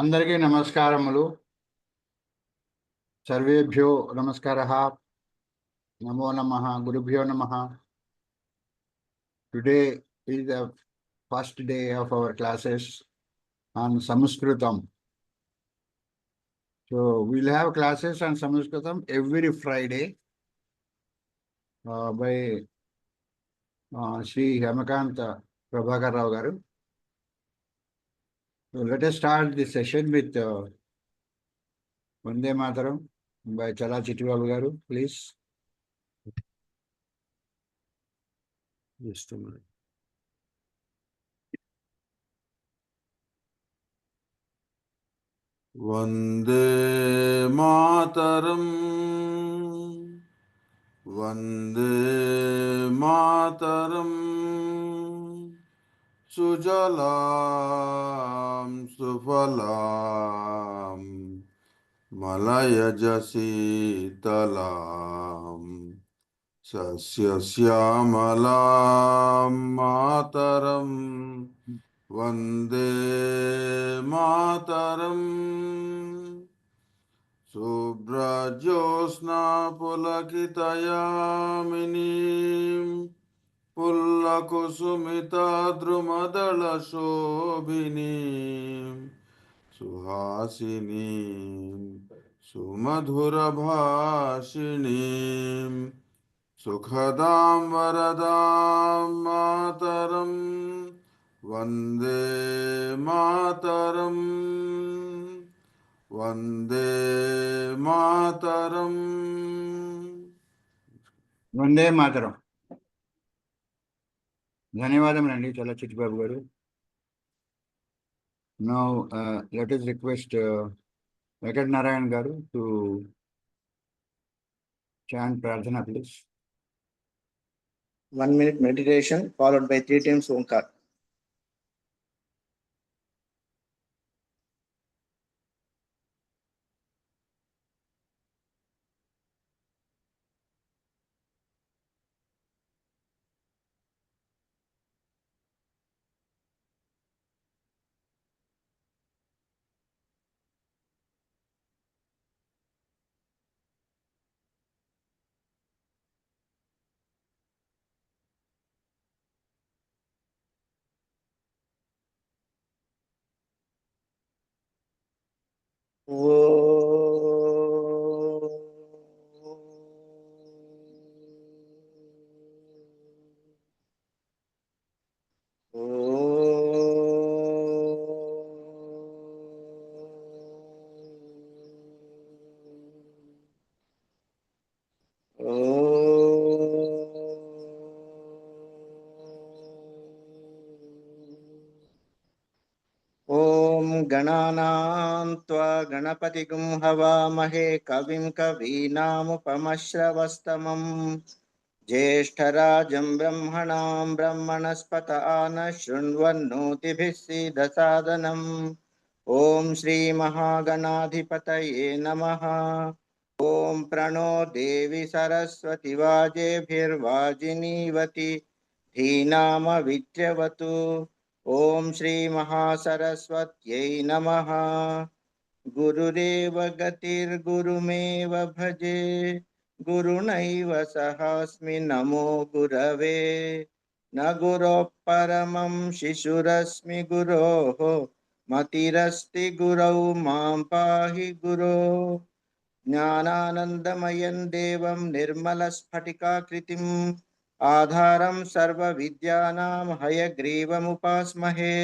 అందరికీ నమస్కారములు. సర్వేభ్యో నమస్కారः. నమో నమః. గురుభ్యో నమః. Today is the first day of our classes on Samskrutam. So we'll have classes on Samskrutam every Friday by Sri Hemakanta Prabhakar Rao garu. So let us start this session with Vande Mataram by Chala Chittibabu garu, please. Just a minute. Vande Mataram Vande Mataram सुजलां सुफलां मलयज शीतलां सस्यश्यामलां मातरम् वन्दे मातरम् शुभ्रज्योत्स्ना पुलकितयामिनीं पुल्लकुसुमिता द्रुमदलशोभिनीं सुहासिनीं सुमधुरभाषिणीं सुखदां वरदां मातरम् वन्दे मातरम् वन्दे मातरम्. వందే మాతరం. ధన్యవాదములండి చాలా చిట్టిబాబు గారు. Now let us request Venkata Narayan garu to chant Prarthana, please. 1 minute meditation followed by 3 times Omkar. गणानां त्वा गणपतिगुं हवामहे कविं कवीनामुपमश्रवस्तमम् ज्येष्ठराजं ब्रह्मणां ब्रह्मणस्पत आनः शृण्वन्नोतिभिः सीदसादनम् ॐ श्रीमहागणाधिपतये नमः। ॐ प्रणो देवी सरस्वती वाजेभिर्वाजिनीवती धीनामविद्यवतु। ॐ श्री महासरस्वत्यै नमः। गुरुरेव गतिर्गुरुमेव भजे गुरुनैव सहास्मि नमो गुरवे। न गुरोः परमं शिशुरस्मि गुरोः मतिरस्ति गुरौ मां पाहि गुरो। ज्ञानानन्दमयं देवं निर्मलस्फटिकाकृतिम् आधारं सर्वविद्यानां हयग्रीवमुपास्महे।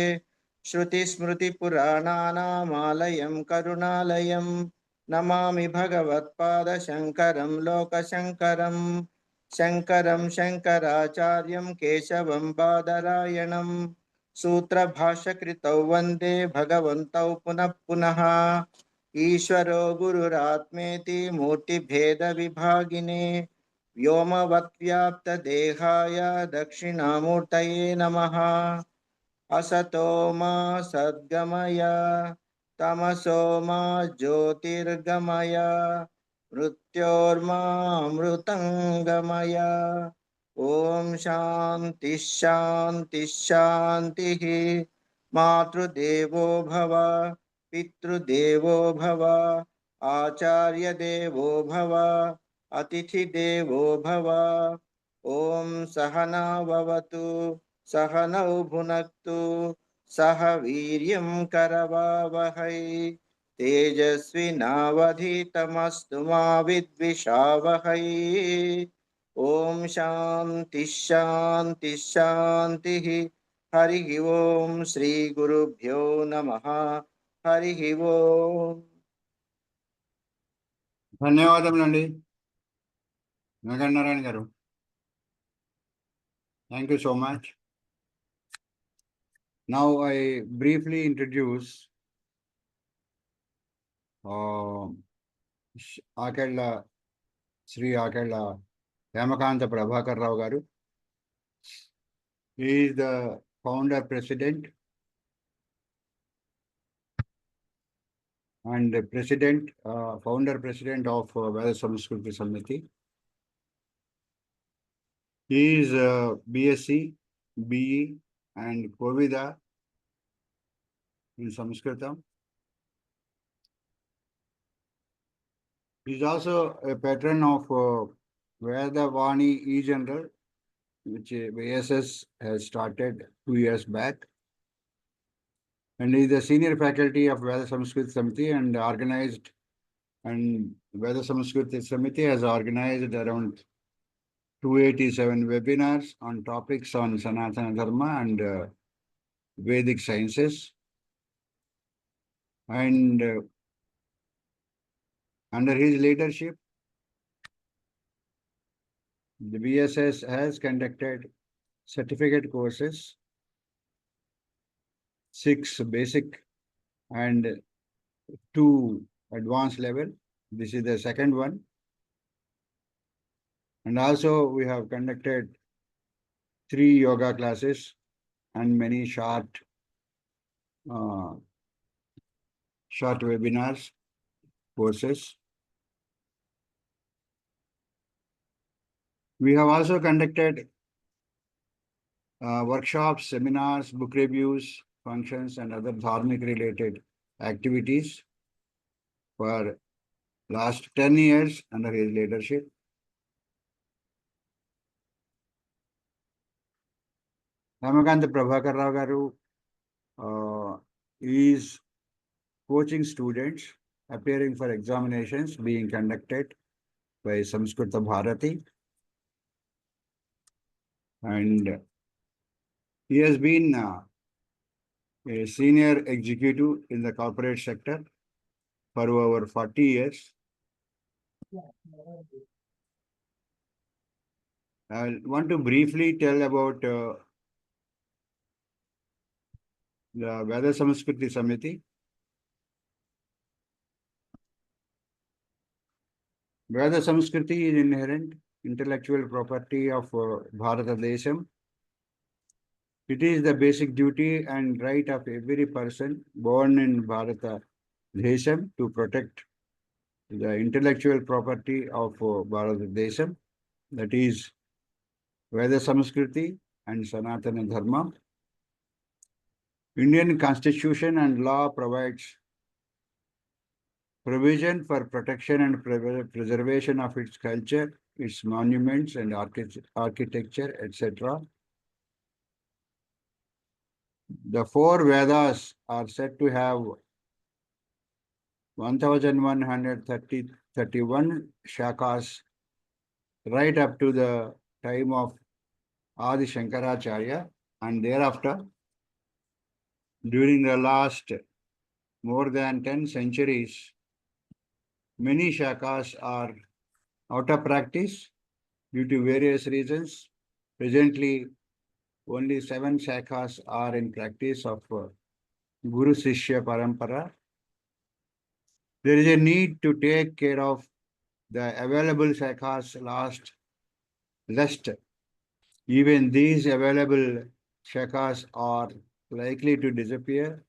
श्रुतिस्मृतिपुराणानामालयं करुणालयं नमामि भगवत्पादशङ्करं लोकशङ्करं। शङ्करं शङ्कराचार्यं केशवं बादरायणं सूत्रभाष्यकृतौ वन्दे भगवन्तौ पुनः पुनः। ईश्वरो गुरुरात्मेति मूर्तिभेदविभागिने व्योमवद्व्याप्तदेहाय दक्षिणामूर्तये नमः। असतो मा सद्गमय तमसो मा ज्योतिर्गमय मृत्योर्मामृतङ्गमय। ॐ शान्ति शान्ति शान्तिः। मातृदेवो भव पितृदेवो भव आचार्यदेवो भव अतिथिदेवो भव ॐ सहना भवतु सहनौ भुनक्तु सह वीर्यं करवावहै तेजस्विनावधीतमस्तु मा विद्विषावहै ॐ शान्ति शान्ति शान्तिः हरिः ओम श्री गुरुभ्यो नमः हरिः ओम ధన్యవాదములండి నారాయణ గారు. Thank you so much. Now I briefly introduce Akella Shri Akella Hemakantha Prabhakar Rao గారు. He is the founder president and founder president of Veda Samskruti Samiti. He is BSc, BE and Kovida in Samskrutam. He is also a patron of Veda Vani e-General, which VSS has started 2 years back. And he is the senior faculty of Veda Samskruti Samiti and Veda Samskruti Samiti has organized around 287 webinars on topics on Sanatana Dharma and Vedic sciences. And under his leadership, the VSS has conducted certificate courses, 6 basic and 2 advanced level. This is the second one. And also we have conducted 3 yoga classes and many short webinars, courses. We have also conducted workshops, seminars, book reviews, functions and other dharmic related activities for last 10 years under his leadership. Ramakanta Prabhakar Rao garu is coaching students appearing for examinations being conducted by Samskruta Bharati. And he has been a senior executive in the corporate sector for over 40 years. I want to briefly tell about the Veda Samskruti Samiti. Veda Samskruti is inherent intellectual property of Bharatadesham. It is the basic duty and right of every person born in Bharatadesham to protect the intellectual property of Bharatadesham, that is Veda Samskruti and Sanatana Dharma. Indian Constitution and law provides provision for protection and preservation of its culture, its monuments and architecture, etc. The 4 Vedas are said to have 1131 shakas right up to the time of Adi Shankaracharya, and thereafter, during the last more than 10 centuries, many shakas are out of practice due to various reasons. Presently, only 7 shakas are in practice of Guru Sishya Parampara. There is a need to take care of the available shakas lest even these available shakas are likely to disappear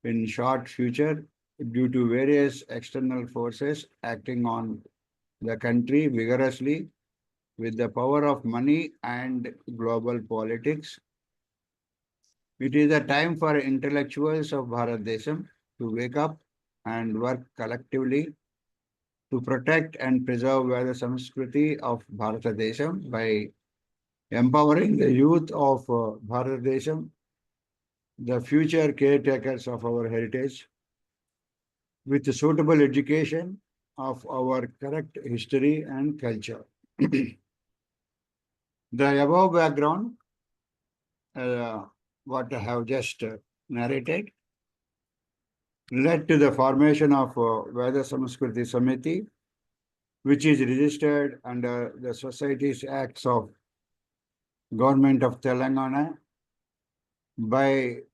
in short future due to various external forces acting on the country vigorously with the power of money and global politics. It is a time for intellectuals of Bharatadesham to wake up and work collectively to protect and preserve Veda Samskruti of Bharatadesham by empowering the youth of Bharatadesham, the future caretakers of our heritage, with suitable education of our correct history and culture. The above background, what I have just narrated, led to the formation of Veda Samskruti Samiti, which is registered under the Societies Acts of Government of Telangana by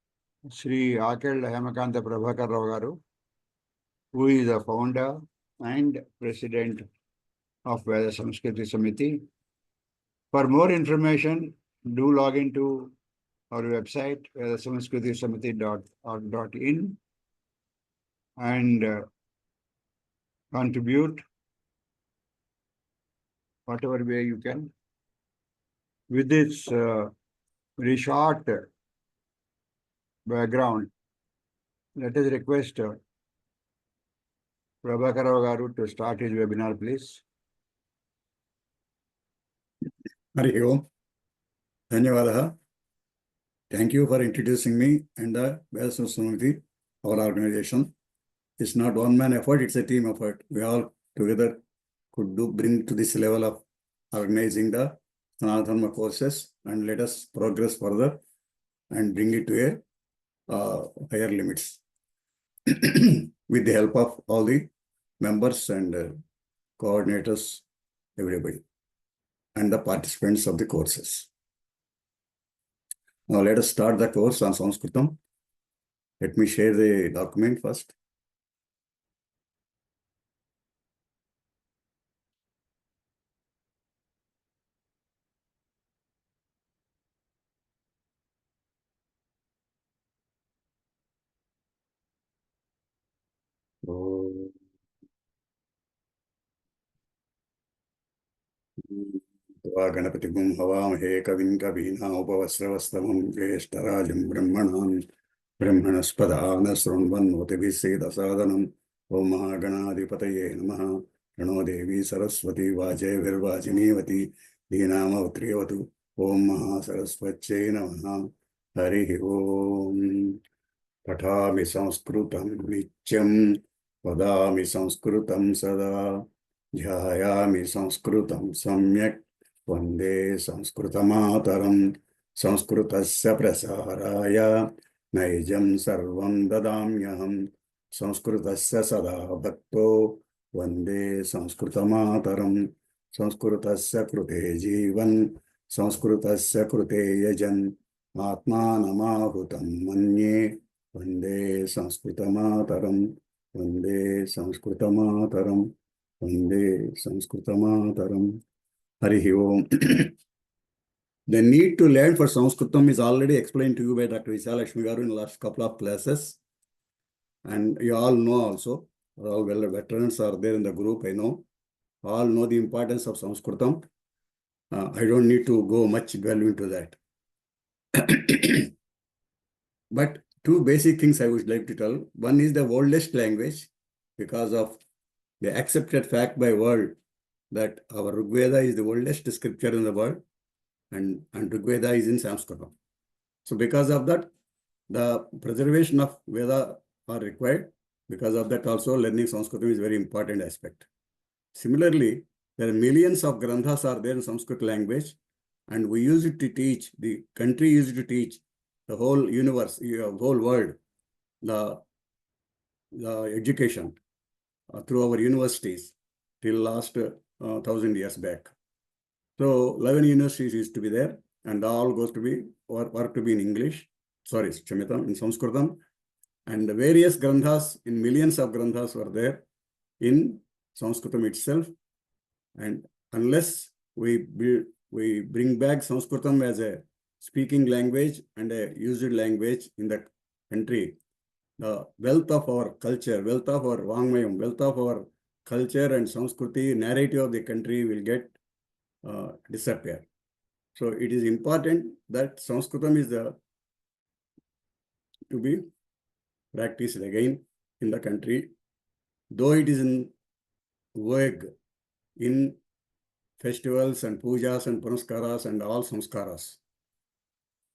Sri AL2CCSD Prabhakar Rao Garu, who is the founder and president of Veda Samskruti Samiti. For more information, do log into our website, vedasamskrutisamiti.org.in, and contribute whatever way you can. With this very short background, let us request Prabhakar Rao Garu to start his webinar, please. Hari Om. Dhanyavadaha. Thank you for introducing me and the Veda Samskruti, our organization. It's not one man effort, it's a team effort. We all together could bring to this level of organizing the Sanatana courses and let us progress further and bring it to a higher limits with the help of all the members and coordinators, everybody, and the participants of the courses. Now let us start the course on Samskrutam. Let me share the document first. गणपतिगुं हवामहे कविं कवीनामुपवस्त्रवस्तमं ज्येष्ठराजं ब्रह्मणस्पदान शृण्वन्नोतिभिः सीदसादनम् ॐ महागणाधिपतये नमः। प्रणो देवी सरस्वती वाजयभिर्वाजिनीवती धीनामवत्र्यवतु। ॐ महासरस्वत्यै नमः। हरिः ॐ। पठामि संस्कृतं नित्यं वदामि संस्कृतं सदा ध्यायामि संस्कृतं सम्यक् वन्दे संस्कृतमातरं। संस्कृतस्य प्रसाराय नैजं सर्वं ददाम्यहं। संस्कृतस्य सदा भक्तो वन्दे संस्कृतमातरं। संस्कृतस्य कृते जीवन् संस्कृतस्य कृते यजन् आत्मानमाहुतं मन्ये वन्दे संस्कृतमातरं। वन्दे संस्कृतमातरं। वन्दे संस्कृतमातरं। Harihi Om. The need to learn for Samskrutam is already explained to you by Dr. Visalakshmi Garu in the last couple of classes. And you all know also, all well veterans are there in the group, I know. All know the importance of Samskrutam. I don't need to go much value into that. But two basic things I would like to tell. One is the oldest language, because of the accepted fact by world that our Rigveda is the oldest scripture in the world, and Rigveda is in Samskrutam. So because of that, the preservation of Veda are required. Because of that also, learning Samskrutam is a very important aspect. Similarly, there are millions of granthas are there in Sanskrit language, and we use it to teach, the country used to teach the whole universe, whole world, the education through our universities till last 1,000 years back. So 11 universities used to be there, and all goes to be work to be in English. Sorry, Chamitam, in Sanskritam. And the various granthas, in millions of granthas were there in Sanskritam itself. And unless we bring back Sanskritam as a speaking language and a used language in the country, the wealth of our culture, wealth of our Vangmayam, wealth of our culture and Samskruti narrative of the country will get disappear. So it is important that Sanskritam is to be practiced again. in the country, though it is in vogue in festivals and pujas and punaskaras and all samskaras.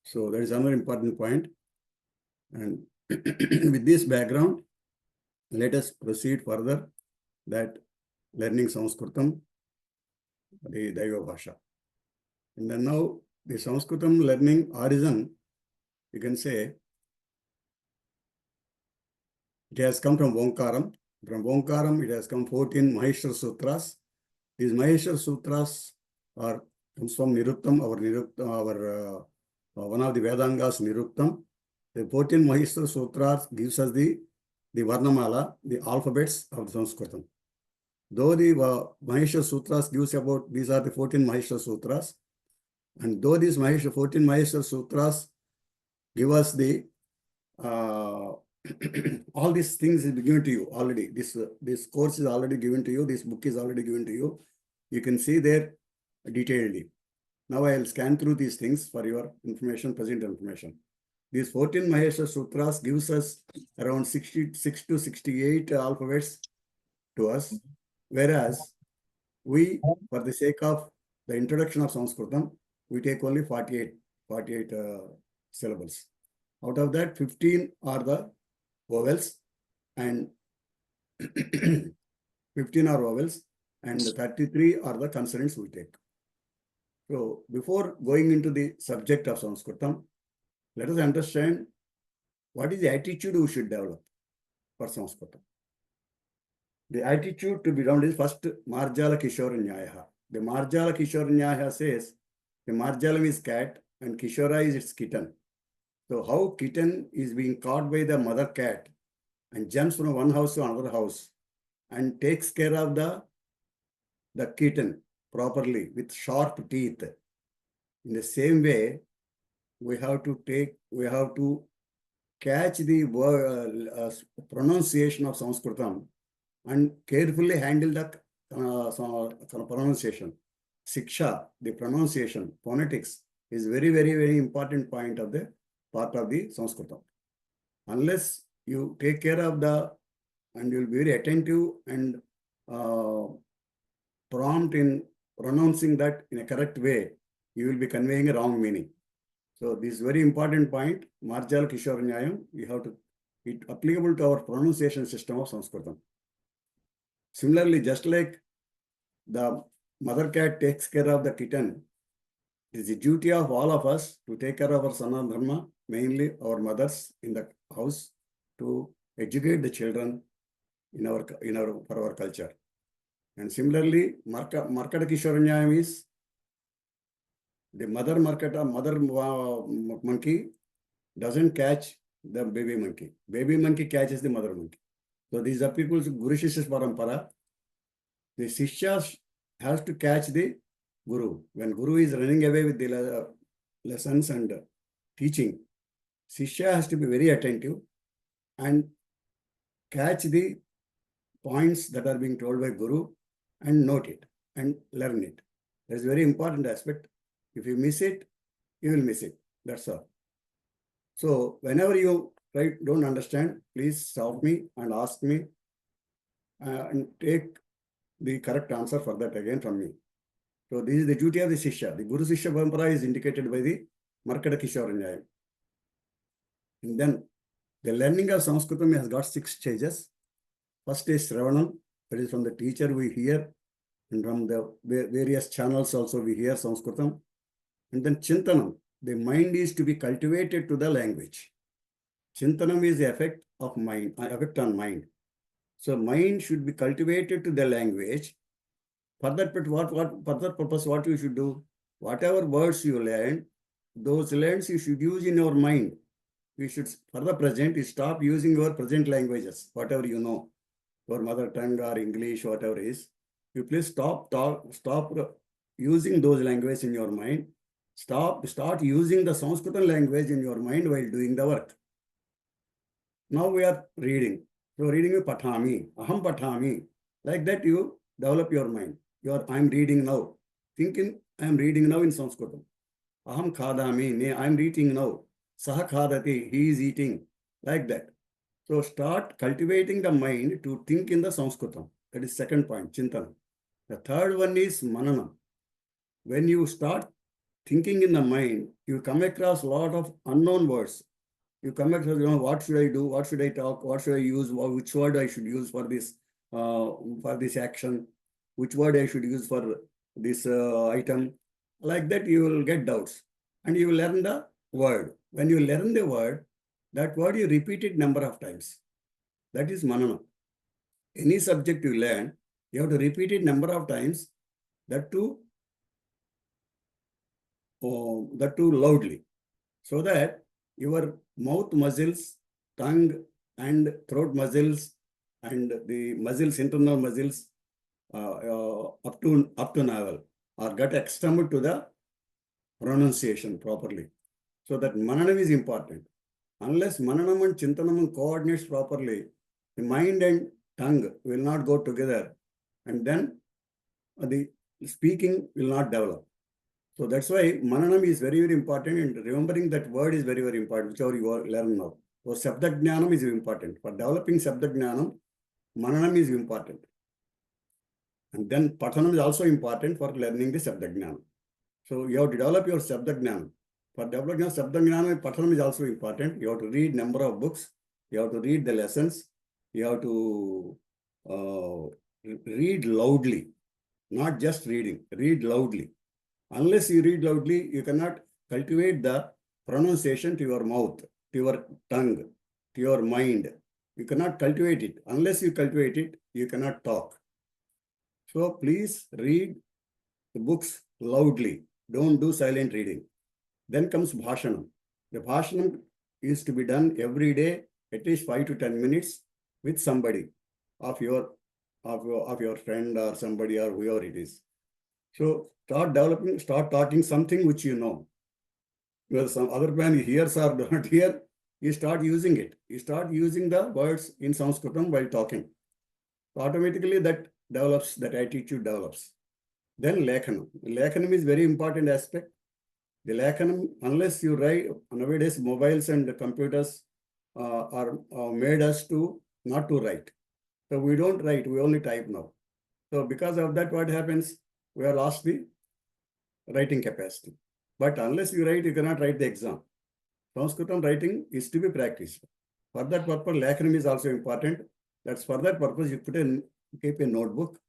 So that is another important point. And with this background, let us proceed further that learning Samskrutam, the Daiva Bhasha. And then now the Samskrutam learning origin, you can say, it has come from Omkaram. From Omkaram, it has come 14 Maheshwara Sutras. These Maheshwara Sutras are comes from Niruttam, our one of the Vedangas, Niruttam. The 14 Maheshwara Sutras gives us the Varnamala, the alphabets of the Sanskritam. Though the Maheshwara Sutras gives about, these are the 14 Maheshwara Sutras, and though these 14 Maheshwara Sutras give us the all these things is given to you already. This course is already given to you. This book is already given to you. You can see there detailedly. Now I will scan through these things for your information, present information. These 14 Maheshwara Sutras gives us around 66 to 68 alphabets to us, whereas we, for the sake of the introduction of Sanskritam, we take only 48 syllables. Out of that, 15 are the vowels and 15 are vowels and 33 are the consonants we take. So before going into the subject of Sanskritam, let us understand what is the attitude we should develop for Sanskritam. The attitude to be done is first Marjala Kishora Nyaya. The Marjala Kishora Nyaya says the Marjalam is cat and Kishora is its kitten. So how kitten is being caught by the mother cat and jumps from one house to another house and takes care of the kitten properly with sharp teeth. In the same way, we have to catch the pronunciation of Sanskritam and carefully handle the pronunciation. Siksha, the pronunciation, phonetics is very, very, very important point of the part of the Sanskritam. Unless you take care of and you'll be very attentive and prompt in pronouncing that in a correct way, you will be conveying a wrong meaning. So this very important point, Marjal Kishore Nyayam, we have to, it applicable to our pronunciation system of Sanskritam. Similarly, just like the mother cat takes care of the kitten, it is the duty of all of us to take care of our Sanatana Dharma, mainly our mothers in the house, to educate the children for our culture. And similarly, Markata Kishoranyayam is the mother monkey doesn't catch the baby monkey. Baby monkey catches the mother monkey. So these are people's Guru Shishya Parampara. The Shishya has to catch the Guru. When Guru is running away with the lessons and teaching, Shishya has to be very attentive and catch the points that are being told by Guru and note it and learn it. That is a very important aspect. If you miss it, you will miss it. That's all. So whenever you don't understand, please stop me and ask me and take the correct answer for that again from me. So this is the duty of the Shishya. The Guru Shishya Parampara is indicated by the Markata Kishoranyayam. And then the learning of Sanskritam has got 6 stages. First is Shravanam, that is from the teacher we hear, and from the various channels also we hear Sanskritam. And then Chintanam, the mind is to be cultivated to the language. Chintanam is the effect of mind, effect on mind. So mind should be cultivated to the language. For that purpose, what you should do? Whatever words you learn, those learns you should use in your mind. You should, for the present, you stop using your present languages, whatever you know, your mother tongue or English, whatever is. You please stop using those languages in your mind. Start using the Sanskrit language in your mind while doing the work. Now we are reading. So reading is patami, aham patami. Like that you develop your mind. I am reading now. Thinking I am reading now in Sanskrit. Aham khadami, I am eating now. Saha khadati, he is eating. Like that. So start cultivating the mind to think in the Samskrutam. That is second point, Chintanam. The third one is Mananam. When you start thinking in the mind, you come across a lot of unknown words. You come across, what should I do? What should I talk? What should I use? Which word I should use for this action? Which word I should use for this item? Like that, you will get doubts. And you will learn the word. When you learn the word, that word you repeat it number of times. That is manana. Any subject you learn, you have to repeat it number of times, that too loudly, so that your mouth muscles, tongue and throat muscles, and the muscles, internal muscles, up to navel, or get accustomed to the pronunciation properly. So that mananam is important. Unless mananam and chintanam coordinates properly, the mind and tongue will not go together, and then the speaking will not develop. So that's why mananam is very, very important, and remembering that word is very, very important, whichever you learn now. So sabda jnanam is important. For developing sabda jnanam, mananam is important. And then pathanam is also important for learning the sabda jnanam. So you have to develop your sabda jnanam. For developing sabda jnanam, pathanam is also important. You have to read number of books. You have to read the lessons. You have to read loudly, not just reading. Read loudly. Unless you read loudly, you cannot cultivate the pronunciation to your mouth, to your tongue, to your mind. You cannot cultivate it. Unless you cultivate it, you cannot talk. So please read the books loudly. Don't do silent reading. Then comes bhashanam. The bhashanam is to be done every day, at least 5 to 10 minutes, with somebody of your friend or somebody or whoever it is. So start talking something which you know. Whether some other man hears or not hear, you start using it. You start using the words in Samskrutam while talking. So automatically that attitude develops. Then lekhanam. Lekhanam is very important aspect. The lekhanam, unless you write, nowadays mobiles and computers are made us to not to write. So we don't write, we only type now. So because of that, what happens? We are lost the writing capacity. But unless you write, you cannot write the exam. Sanskritam writing is to be practiced. For that purpose, lekhanam is also important. That's for that purpose, you keep a notebook,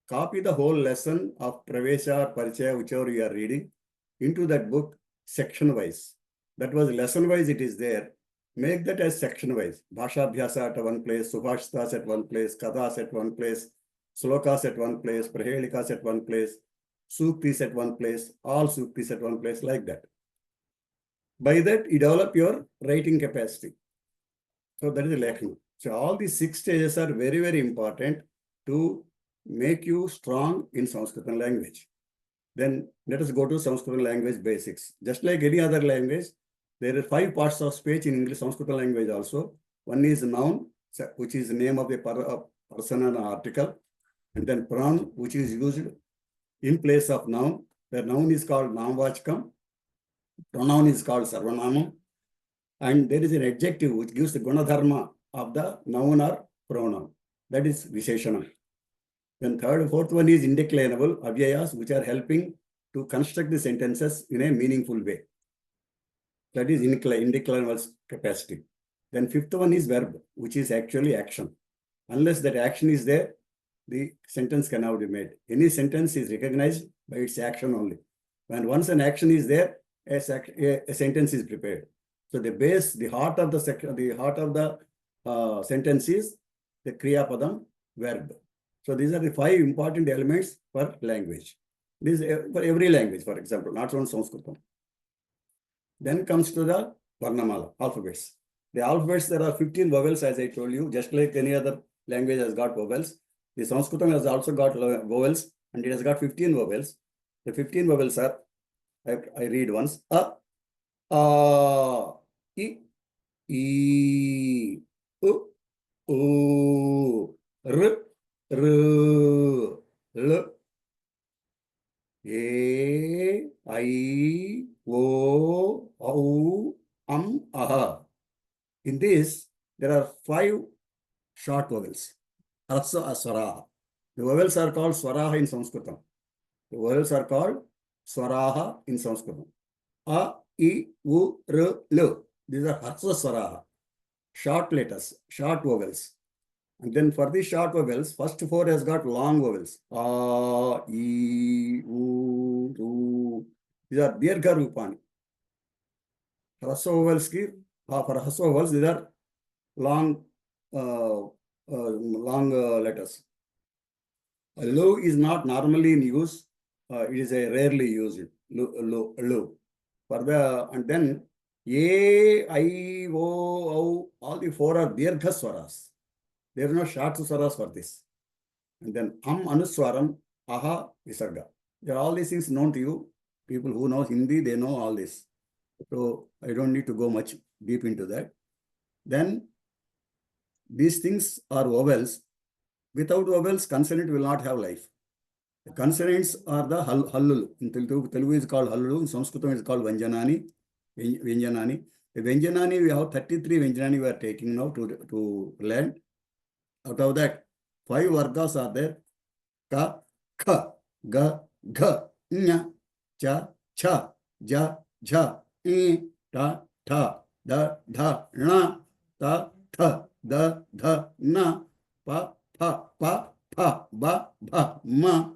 copy the whole lesson of Pravesha or Parichaya, whichever you are reading, into that book section-wise. That was lesson-wise, it is there. Make that as section-wise. Bhasha Abhyasa at one place, Subhashitas at one place, Kathas at one place, Slokas at one place, Prahelikas at one place, Suktis at one place, all Suktis at one place, like that. By that, you develop your writing capacity. So that is the lekhanam. So all these 6 stages are very, very important to make you strong in Sanskrit language. Then let us go to Sanskrit language basics. Just like any other language, there are 5 parts of speech in English Sanskrit language also. One is noun, which is the name of a person and article. And then pronoun, which is used in place of noun. The noun is called namvachakam. Pronoun is called sarvanamam. And there is an adjective which gives the gunadharma of the noun or pronoun. That is visheshanam. Then fourth one is indeclinable, avyayas, which are helping to construct the sentences in a meaningful way. That is indeclinable capacity. Then fifth one is verb, which is actually action. Unless that action is there, the sentence cannot be made. Any sentence is recognized by its action only. When once an action is there, a sentence is prepared. So the heart of the sentence is the kriya padam, verb. So these are the 5 important elements for language. This for every language, for example, not only Sanskritam. Then comes to the Varnamala, alphabets. The alphabets, there are 15 vowels, as I told you, just like any other language has got vowels. The Sanskritam has also got vowels, and it has got 15 vowels. The 15 vowels are, I read once, A, I, U, R, L, A, I, O, Au, Aha. In this, there are 5 short vowels. Harsa Swaraha. The vowels are called Swaraha in Samskrutam. The vowels are called Swaraha in Samskrutam. A, I, U, R, L. These are Harsa Swaraha. Short letters, short vowels. And then for the short vowels, first 4 has got long vowels. A, I, U, U. These are Dirgha Rupani. Hraswa vowels, for Hraswa vowels, these are long, letters. Lu is not normally in use. It is a rarely used. Lu. For the, and then A, I, O, O, all the 4 are Dirgha Swaras. There are no short swaras for this. And then Anuswaram, Aha, Visarga. There are all these things known to you. People who know Hindi, they know all this. So I don't need to go much deep into that. Then these things are vowels. Without vowels, consonant will not have life. The consonants are the hallulu. In Telugu is called hallulu. In Sanskritam is called Vyanjanani. The Vyanjanani, we have 33 Vyanjanani we are taking now to learn. Out of that, 5 vargas are there. Ka, kha, ga, gha, nya, cha, cha, ja, jha, I, ta, tha, da, dha, na, ta, tha, da, dha, na, pa, pa, ba, bha, ma.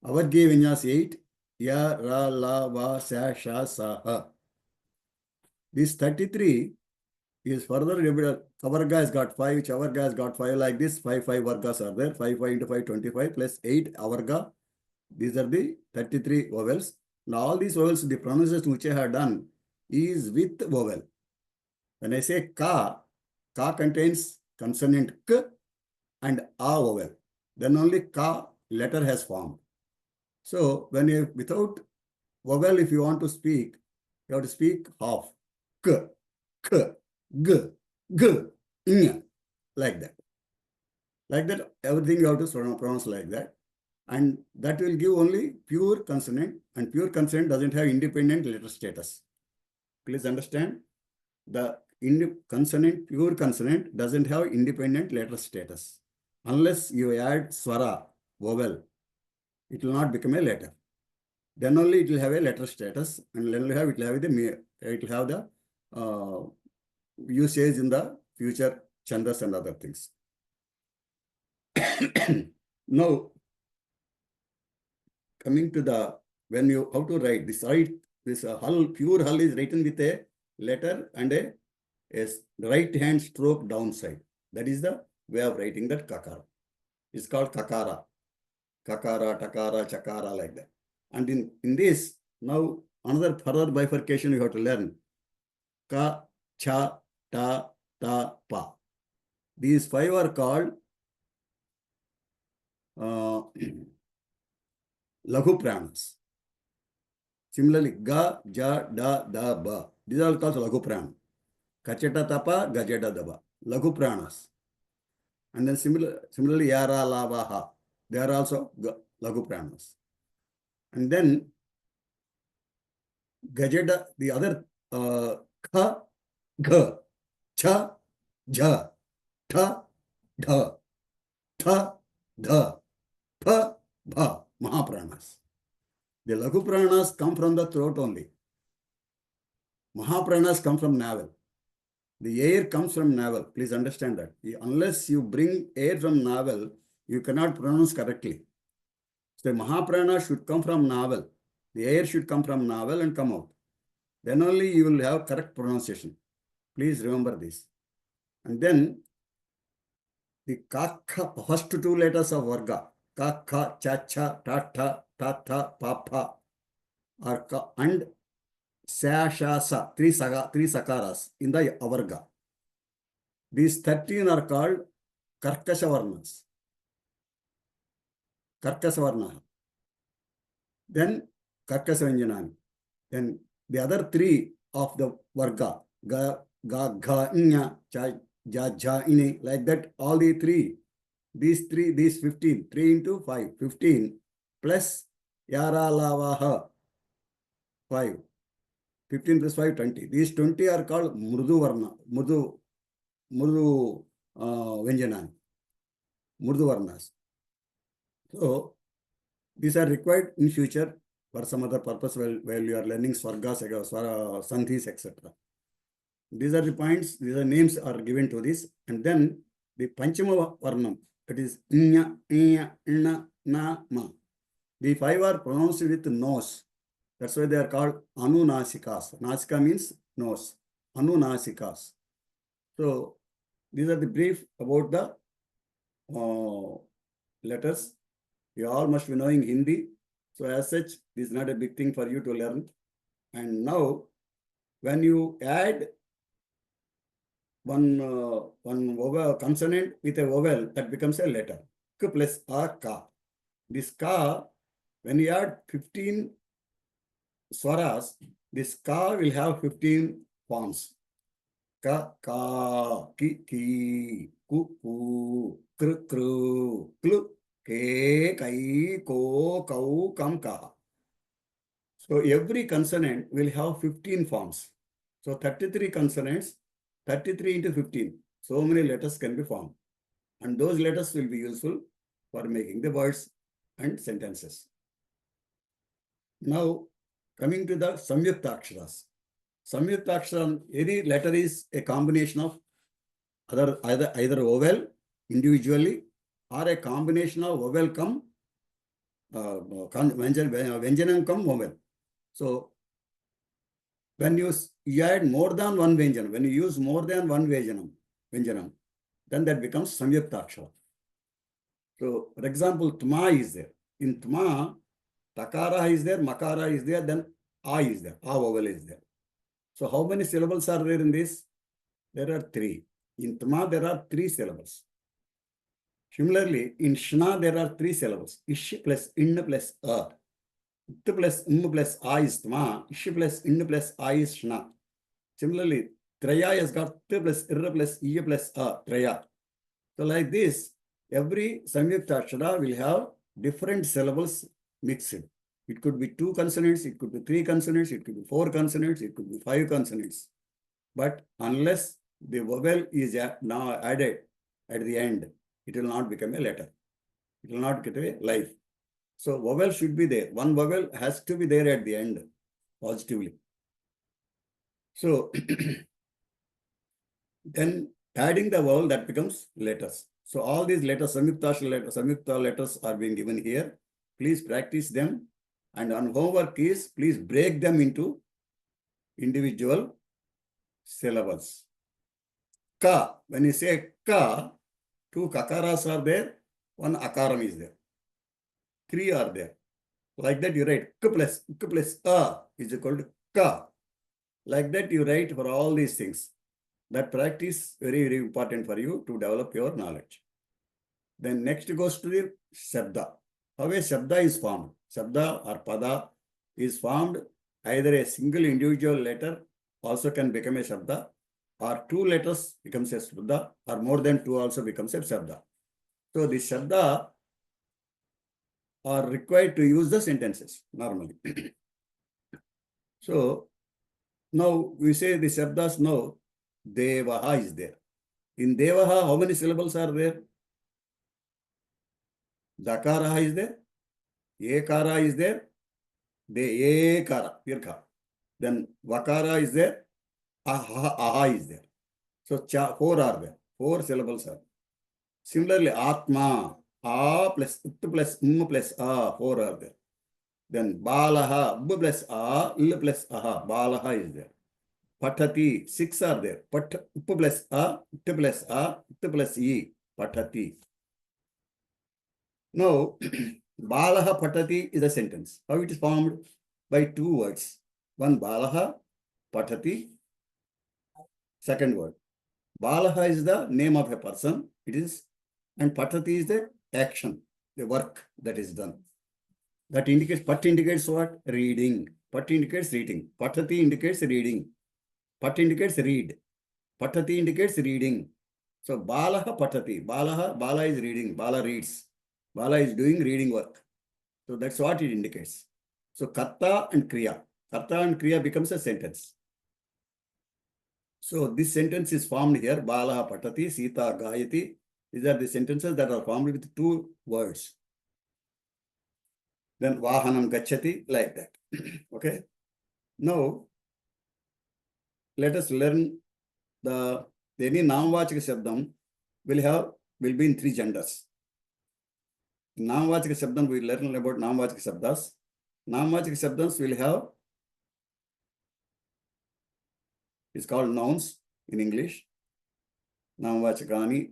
Our gave vinyas 8. Ya, ra, la, va, sa, sha, sa, ha. This 33 is further divided. Kavarga has got 5, Chavarga has got 5, like this. 5 vargas are there. 5 into 5, 25 plus 8 avarga. These are the 33 vowels. Now all these vowels, the pronunciation which I have done is with vowel. When I say ka contains consonant k and a vowel. Then only ka letter has formed. So when you, without vowel, if you want to speak, you have to speak half. K, k, g, ñ, like that. Like that, everything you have to pronounce like that. And that will give only pure consonant, and pure consonant doesn't have independent letter status. Please understand, the consonant, pure consonant doesn't have independent letter status. Unless you add swara, vowel, it will not become a letter. Then only it will have a letter status, and then it will have the usage in the future chandas and other things. Now, coming to the, when you how to write this, hull, pure hull is written with a letter and a right hand stroke downside. That is the way of writing that kakara. It's called kakara. Kakara, takara, chakara, like that. And in this, now another further bifurcation you have to learn. Ka, cha, ta, pa. These 5 are called Laghu Pranas. Similarly, ga, ja, da, ba. These are called Laghu Prana. Kacheta, tapa, gajeta, daba. Laghu Pranas. And then similarly, yara, lava, ha. They are also Laghu Pranas. And then gajeta, the other kha, gha, cha, ja, tha, dha, tha, dha, pa, bha, Mahapranas. The Laghu Pranas come from the throat only. Mahapranas come from navel. The air comes from navel. Please understand that. Unless you bring air from navel, you cannot pronounce correctly. So the Mahaprana should come from navel. The air should come from navel and come out. Then only you will have correct pronunciation. Please remember this. And then the kakha, first 2 letters of varga, kakha, cha, cha, ta, tha, pa, pa, are and sa, sha, sa, 3 sakaras in the avarga. These 13 are called karkasha varnas. Karkasha varna. Then karkasha vyanjanani. Then the other 3 of the varga, ga, gha, nya, cha, ja, jha, ine, like that, all the 3, these 15, 3 into 5, 15, plus yara, lava, ha, 5. 15 plus 5, 20. These 20 are called Mrudu Varna, Mrudu Murdu Vyanjana, Murdu Varnas. So these are required in future for some other purpose while you are learning Swargas, Sandhis, etc. These are the points, these are names are given to this. And then the Panchama Varnam, that is Nya, Nya, Nna, Na, Ma. The 5 are pronounced with nose. That's why they are called Anunasikas. Nasika means nose. Anunasikas. So these are the brief about the letters. You all must be knowing Hindi. So as such, this is not a big thing for you to learn. And now, when you add one vowel, consonant with a vowel, that becomes a letter. K plus A, Ka. This Ka, when you add 15 swaras, this Ka will have 15 forms. Ka, Ka, Ki, Ki, Ku, Ku, Kr, Kru, Klu, Ke, Kai, Ko, Kau, Kam, Ka. So every consonant will have 15 forms. So 33 consonants, 33 into 15. So many letters can be formed. And those letters will be useful for making the words and sentences. Now, coming to the Samyuktaksharas. Samyuktaksharam, any letter is a combination of either vowel individually or a combination of vowel come Vyanjanam come vowel. So when you add more than one Vyanjanam, when you use more than one Vyanjanam, then that becomes Samyuktakshara. So for example, Tma is there. In Tma, Takara is there, Makara is there, then A is there, A vowel is there. So how many syllables are there in this? There are 3. In Tma, there are 3 syllables. Similarly, in Shna, there are 3 syllables. Ish plus In plus A. It plus plus A is Tma. Ish plus In plus A is Shna. Similarly, Traya has got T plus Ir plus I plus A. Traya. So like this, every Samyuktakshara will have different syllables mixed. It could be 2 consonants, it could be 3 consonants, it could be 4 consonants, it could be 5 consonants. But unless the vowel is now added at the end, it will not become a letter. It will not get a life. So vowel should be there. One vowel has to be there at the end, positively. So then adding the vowel, that becomes letters. So all these letters, Samyukta letters are being given here. Please practice them. And on homework is, please break them into individual syllables. Ka, when you say Ka, 2 kakaras are there, 1 akaram is there. 3 are there. Like that you write K plus A is equal to Ka. Like that you write for all these things. That practice very, very important for you to develop your knowledge. Then next goes to the Shabda. How a Shabda is formed. Shabda or Pada is formed either a single individual letter also can become a Shabda, or 2 letters becomes a Shabda, or more than 2 also becomes a Shabda. So the Shabda are required to use the sentences normally. So now we say the Shabdas now, Devaha is there. In Devaha, how many syllables are there? Dakara is there. Ekara is there. Ekara, Pirkha. Then Vakara is there. Aha is there. So 4 are there. 4 syllables are. Similarly, Atma, A plus Ut plus plus A, 4 are there. Then Balaha, B plus A, L plus Aha, Balaha is there. Patati, 6 are there. Up plus A, T plus A, T plus E, Patati. Now, Balaha Patati is a sentence. How it is formed? By 2 words. One Balaha, Patati. Second word. Balaha is the name of a person. It is, and Patati is the action, the work that is done. That indicates, Pat indicates what? Reading. Pat indicates reading. Patati indicates reading. Pat indicates read. Patati indicates reading. So Balaha Patati. Bala is reading. Bala reads. Bala is doing reading work. So that's what it indicates. So Karta and Kriya. Karta and Kriya becomes a sentence. So this sentence is formed here. Bala patati, Sita gayati. These are the sentences that are formed with two words. Then vahanam gachati, like that. Okay. Now, let us learn any namvachika shabdam will be in three genders. Namvachika shabdam, we learn about namvachika shabdas. Namvachika shabdams will have, it's called nouns in English. Namvachikani,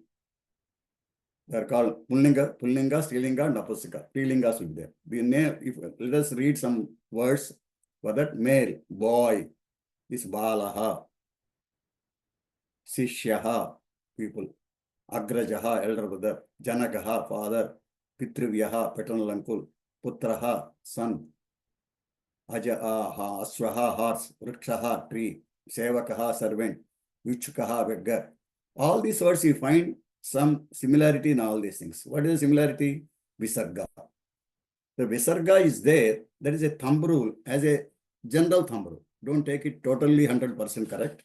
they are called Pullinga, Strilinga, Napusika. Strilingas will be there. The name, let us read some words for that. Male, boy, is Balaha. Sishyaha, people. Agrajaha, elder brother. Janagaha, father. Pitrivyaha, paternal uncle. Putraha, son. Ajaha, Aswaha, horse. Vrikshaha, tree. Sevakaha, servant. Vichukaha, beggar. All these words you find some similarity in all these things. What is the similarity? Visarga. The Visarga is there. That is a thumb rule, as a general thumb rule. Don't take it totally 100% correct.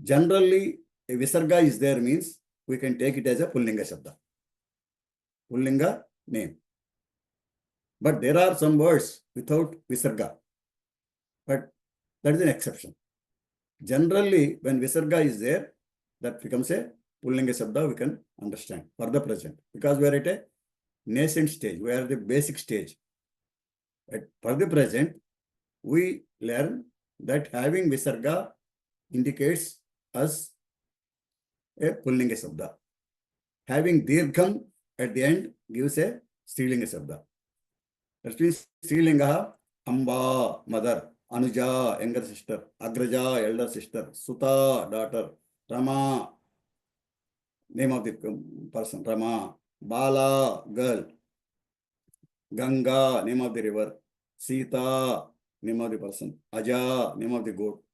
Generally, a Visarga is there means we can take it as a Pullinga Shabda. Pullinga name. But there are some words without Visarga. But that is an exception. Generally, when Visarga is there, that becomes a Pullinga Shabda, we can understand for the present. Because we are at a nascent stage, we are at the basic stage. For the present, we learn that having Visarga indicates us a Pullinga Shabda. Having Dirgham at the end gives a Strilinga Shabda. That means Strilinga, Amba, mother, Anuja, younger sister, Agraja, elder sister, Suta, daughter, Rama, name of the person, Rama, Bala, girl, Ganga, name of the river, Sita, name of the person, Aja, name of the goat,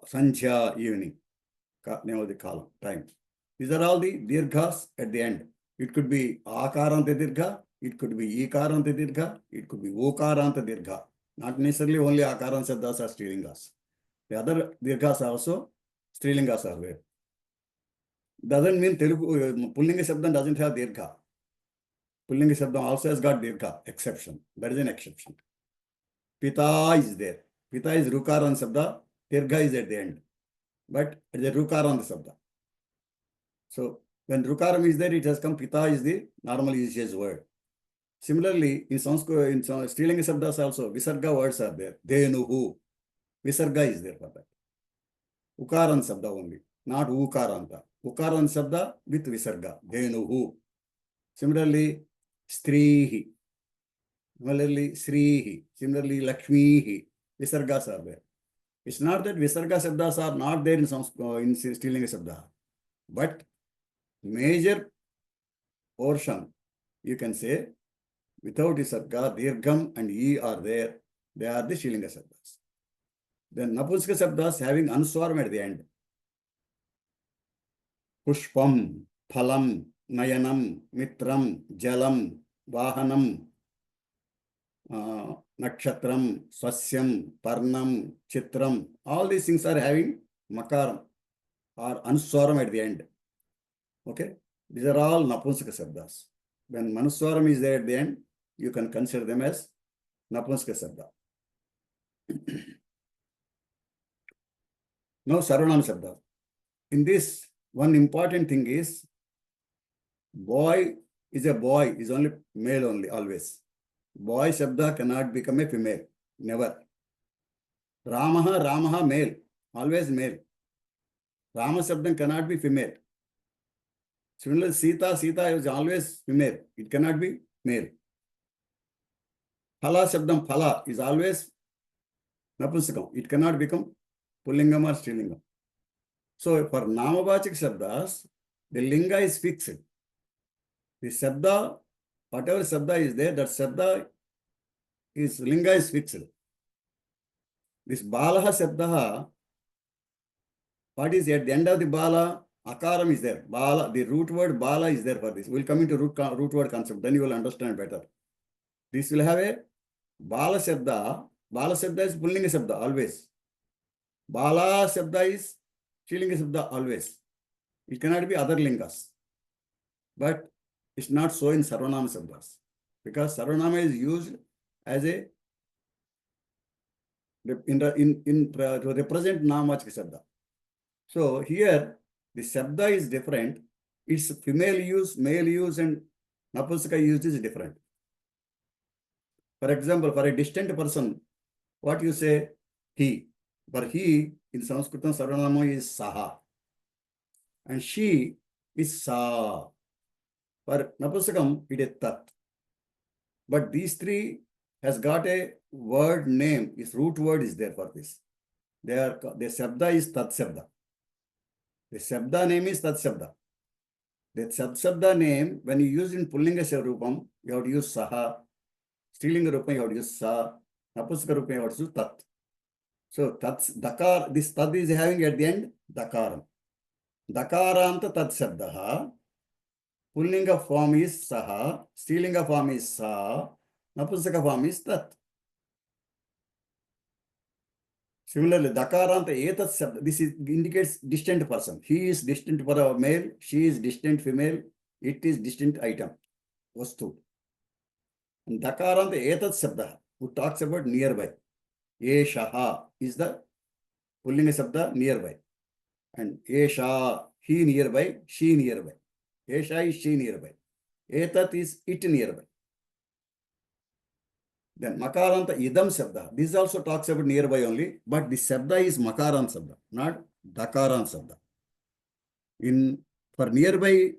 Sanchya, evening, name of the column, time. These are all the dirghas at the end. It could be Akaranta dirgha, it could be Ikaranta dirgha, it could be Okaranta dirgha. Not necessarily only Akaranta Shabdas are Strilingas. The other dirghas also Strilingas are there. Doesn't mean Telugu, Pullinga Shabdam doesn't have dirgha. Pullinga Shabdam also has got dirgha, exception. That is an exception. Pita is there. Pita is Rukaran Shabda, dirgha is at the end. But it is a Rukaran Shabda. So when Rukaram is there, it has come, Pita is the normal usage word. Similarly, in Sanskrit, in Strilinga Shabdas also, Visarga words are there. Denuhu. Visarga is there for that. Ukaran Shabda only, not Ukaranta. Ukaran Shabda with Visarga. Denuhu. Similarly, Strihi. Similarly, Srihi. Similarly, Lakshmihi. Visargas are there. It's not that Visarga Shabdas are not there in Strilinga Shabda. But major portion, you can say, without Visarga, Dirgham and E are there. They are the Strilinga Shabdas. Then Napusaka Shabdas having Anuswaram at the end. Pushpam, Phalam, Nayanam, Mitram, Jalam, Vahanam, Nakshatram, Swasyam, Parnam, Chitram. All these things are having Makaram or Anuswaram at the end. Okay? These are all Napusaka Shabdas. When Manuswaram is there at the end, you can consider them as Napusaka Shabda. Now, Sarvanam Shabda. In this, one important thing is, boy is a boy, is only male only, always. Boy Shabda cannot become a female, never. Ramaha, male, always male. Rama Shabdam cannot be female. Similarly, Sita is always female, it cannot be male. Phala Shabdam, Phala is always Napusakam, it cannot become Pullingam or Strilingam. So, for Namavachik Shabdas, the Linga is fixed. The Shabda, whatever Shabda is there, that Shabda is, Linga is fixed. This Balaha Shabda, what is at the end of the Bala? Akaram is there. Bala, the root word Bala is there for this. We'll come into root word concept, then you will understand better. This will have a Bala Shabda. Bala Shabda is Pullinga Shabda, always. Bala Shabda is Strilinga Shabda always. It cannot be other lingas. But it's not so in Sarvanama Shabdas. Because Sarvanama is used as a to represent Namvachaka Shabda. So here the Shabda is different. Its female use, male use, and Napusaka use is different. For example, for a distant person, what you say? He. For he in Sanskritam Sarvanama is Saha. And she is Sa. For Napusakam, it is Tat. But these three has got a word name. Its root word is there for this. The Shabda is Tat Shabda. The Shabda name is Tat Shabda. The Tat Shabda name, when you use in Pullinga Rupam, you have to use Saha. Strilinga Rupam, you have to use Sa. Napusaka Rupam, you have to use Tat. So Dakar, this Tat is having at the end Dakaram. Dakaranta Tat Shabdaha. Pullinga form is Saha. Strilinga form is Sa. Napusaka form is Tat. Similarly, Dakaranta Etat Shabda. This indicates distant person. He is distant for a male. She is distant female. It is distant item. Vastu. And Dakaranta Etat Shabda, who talks about nearby. Eshaha is the Pullinga Shabda nearby. And Esha, he nearby, she nearby. Esha is she nearby. Etat is it nearby. Then Makaranta Idam Shabda. This also talks about nearby only, but the Shabda is Makaran Shabda, not Dakaran Shabda. For nearby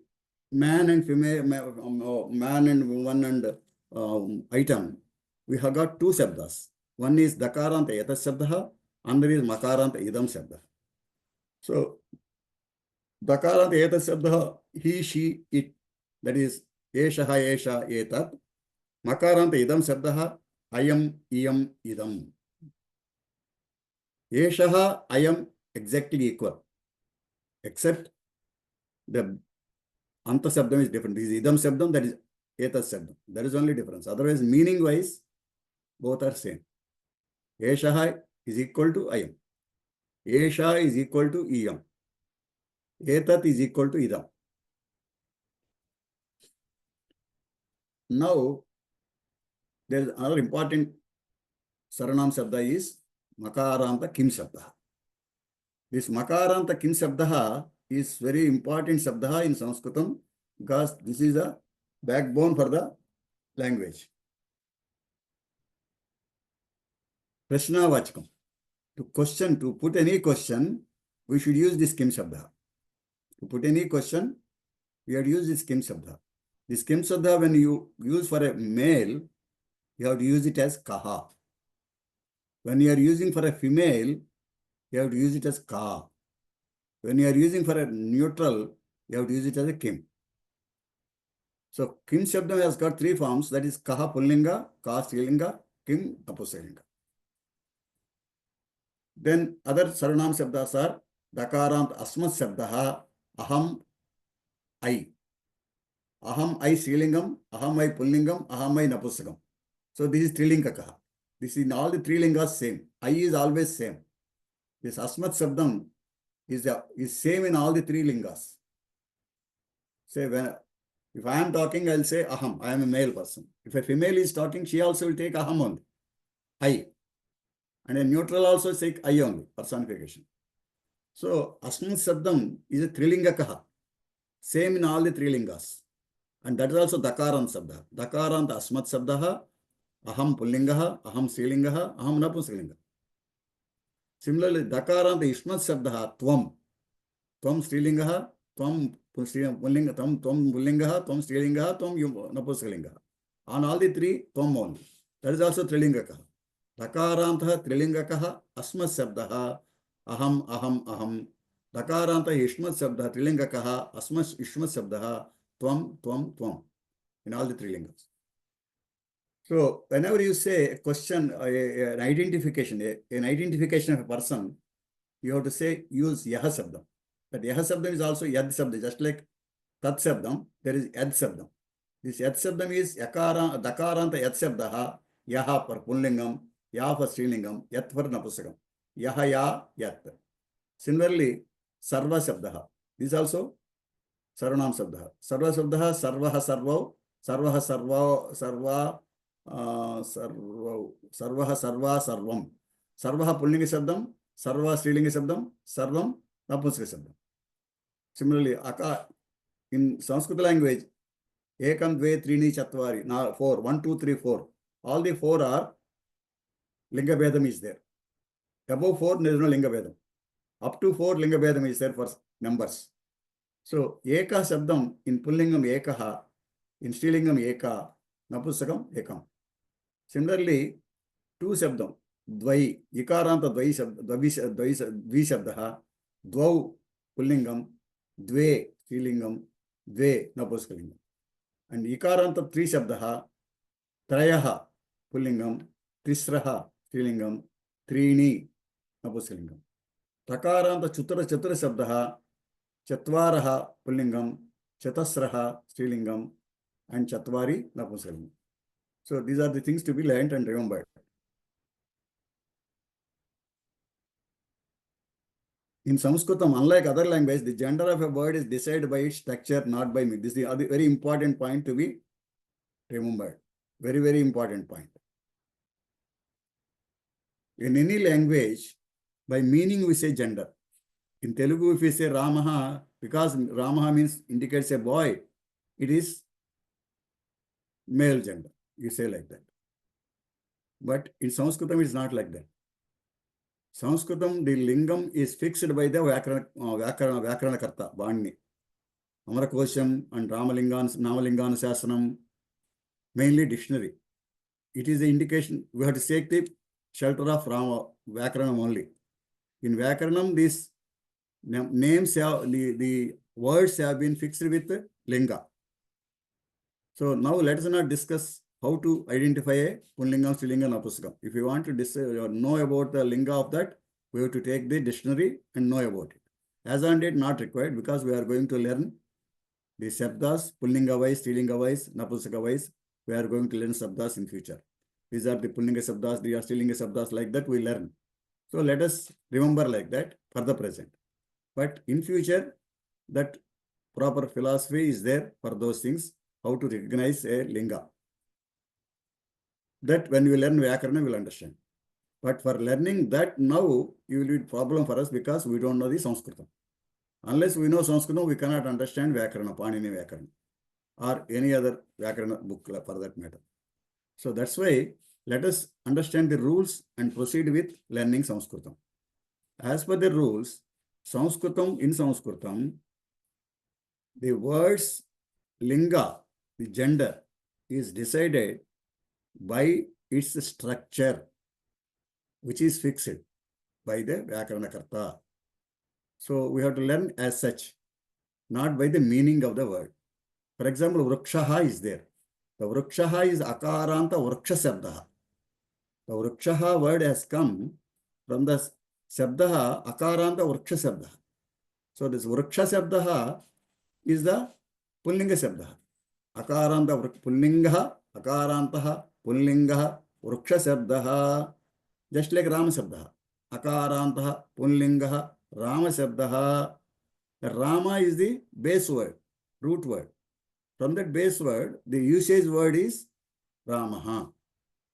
man and female, man and woman and item, we have got two Shabdas. One is Dakaranta Etat Shabda, another is Makaranta Idam Shabda. So Dakaranta Etat Shabda, he, she, it. That is Eshaha, Esha, Etat. Makaranta Idam Shabda, Ayam, Iyam, Idam. Eshaha, Ayam, exactly equal. Except the Anta Shabdam is different. This is Idam Shabdam, that is Etat Shabdam. There is only difference. Otherwise, meaning wise, both are same. Eshaha is equal to Ayam. Esha is equal to Iyam. Etat is equal to Idam. Now, there is another important Saranam Shabda is Makaranta Kim Shabda. This Makaranta Kim Shabda is very important Shabda in Sanskritam because this is a backbone for the language. Prashna Vachakam. To put any question, we should use this Kim Shabda. To put any question, we have to use this Kim Shabda. This Kim Shabda, when you use for a male, you have to use it as Kaha. When you are using for a female, you have to use it as Ka. When you are using for a neutral, you have to use it as a Kim. So Kim Shabda has got three forms, that is Kaha Pullinga, Ka Strilinga, Kim Napusalinga. Then other Saranam Shabdas are Dakarant Asmat Shabdaha, Aham I. Aham I Strilingam, Aham I Pullingam, Aham I Napusakam. So this is Trilinga Kaha. This is in all the three lingas same. I is always same. This Asmat Shabdam is same in all the three lingas. Say if I am talking, I'll say Aham. I am a male person. If a female is talking, she also will take Aham only. I. And a neutral also say I only, personification. So Asmat Shabdam is a Trilinga Kaha. Same in all the three lingas. And that is also Dakaran Shabda. Dakarant Asmat Shabdaha, Aham Pullingaha, Aham Strilingaha, Aham Napusalinga. Similarly, Dakarant Ishmat Shabdaha, Tvam. Tvam Strilingaha, Tvam Pullinga, Tvam Pullingaha, Tvam Strilingaha, Tvam Napusalingaha. On all the three, Tvam only. That is also Trilinga Kaha. Dakaranta Trilinga Kaha, Asmat Shabdaha, Aham, Aham, Aham. Dakaranta Ishmat Shabdaha, Trilinga Kaha, Asmat Ishmat Shabdaha, Tvam, Tvam, Tvam. In all the three lingas. So whenever you say a question, an identification of a person, you have to say use Yaha Shabdam. But Yaha Shabdam is also Yad Shabdam. Just like Tat Shabdam, there is Yad Shabdam. This Yad Shabdam is Dakaranta Yad Shabdaha, Yaha for Pullingam, Yaha for Strilingam, Yat for Napusakam. yaha, ya, yat. Similarly, sarva shabdaha. This also sarvanam shabdaha. Sarva shabdaha, sarvaha sarvau, sarvaha sarva, sarva, sarvaha sarva sarvam. Sarvaha pullinga shabdam, sarva strilinga shabdam, sarvam napumsaka shabdam. Similarly, in Sanskrit language, ekam, dve, trini, chatvari, now 4, 1, 2, 3, 4. All the 4 are linga bedam is there. Above 4, there is no linga bedam. Up to 4, linga bedam is there for numbers. So, eka shabdam in pullingam ekaha, in strilingam eka, napusakam ekam. Similarly, 2 shabdam, dvai, ikaranta dvi shabdaha, dvau pullingam, dve strilingam, dve napuskalingam. And ikaranta 3 shabdaha, trayaha pullingam, tisraha strilingam, trini napuskalingam. Takaranta chatura shabdaha, chatvaraha pullingam, chatasraha strilingam, and chatvari napuskalingam. So these are the things to be learned and remembered. In Samskrutam, unlike other languages, the gender of a word is decided by its structure, not by meaning. This is a very important point to be remembered. Very, very important point. In any language, by meaning we say gender. In Telugu, if we say Ramaha, because Ramaha means indicates a boy, it is male gender. You say like that. But in Sanskritam, it's not like that. Sanskritam, the lingam is fixed by the Vyakarana Karta, Bani. Amarakosham and Namalingan Sasranam, mainly dictionary. It is the indication, we have to take the shelter of Vyakaranam only. In Vyakaranam, these names have, the words have been fixed with linga. So now let us not discuss how to identify a Punlingam, Strilingam, Napusakam. If you want to know about the linga of that, we have to take the dictionary and know about it. As on date, not required, because we are going to learn the Shabdas, Pullinga wise, Strilinga wise, Napusaka wise. We are going to learn Shabdas in future. These are the Pullinga Shabdas, these are Strilinga Shabdas, like that we learn. So let us remember like that for the present. But in future, that proper philosophy is there for those things, how to recognize a linga. That when we learn Vyakarana, we will understand. But for learning that now, it will be a problem for us because we don't know the Sanskritam. Unless we know Sanskritam, we cannot understand Vyakarana, Panini Vyakarana, or any other Vyakarana book for that matter. So that's why let us understand the rules and proceed with learning Sanskritam. As per the rules, in Sanskritam, the words linga, the gender, is decided by its structure, which is fixed by the Vyakarana Karta. So we have to learn as such, not by the meaning of the word. For example, Vrikshaha is there. The Vrikshaha is Akaranta Vriksha Sabdaha. The Vrikshaha word has come from the Sabdaha Akaranta Vriksha Sabdaha. So this Vriksha Sabdaha is the Pullinga Sabdaha. Akaranta Pullingaha, Akarantaha, Pullingaha, Vriksha Sabdaha. Just like Rama Sabdaha. Akarantaha, Pullingaha, Rama Sabdaha. Rama is the base word, root word. From that base word, the usage word is Ramaha.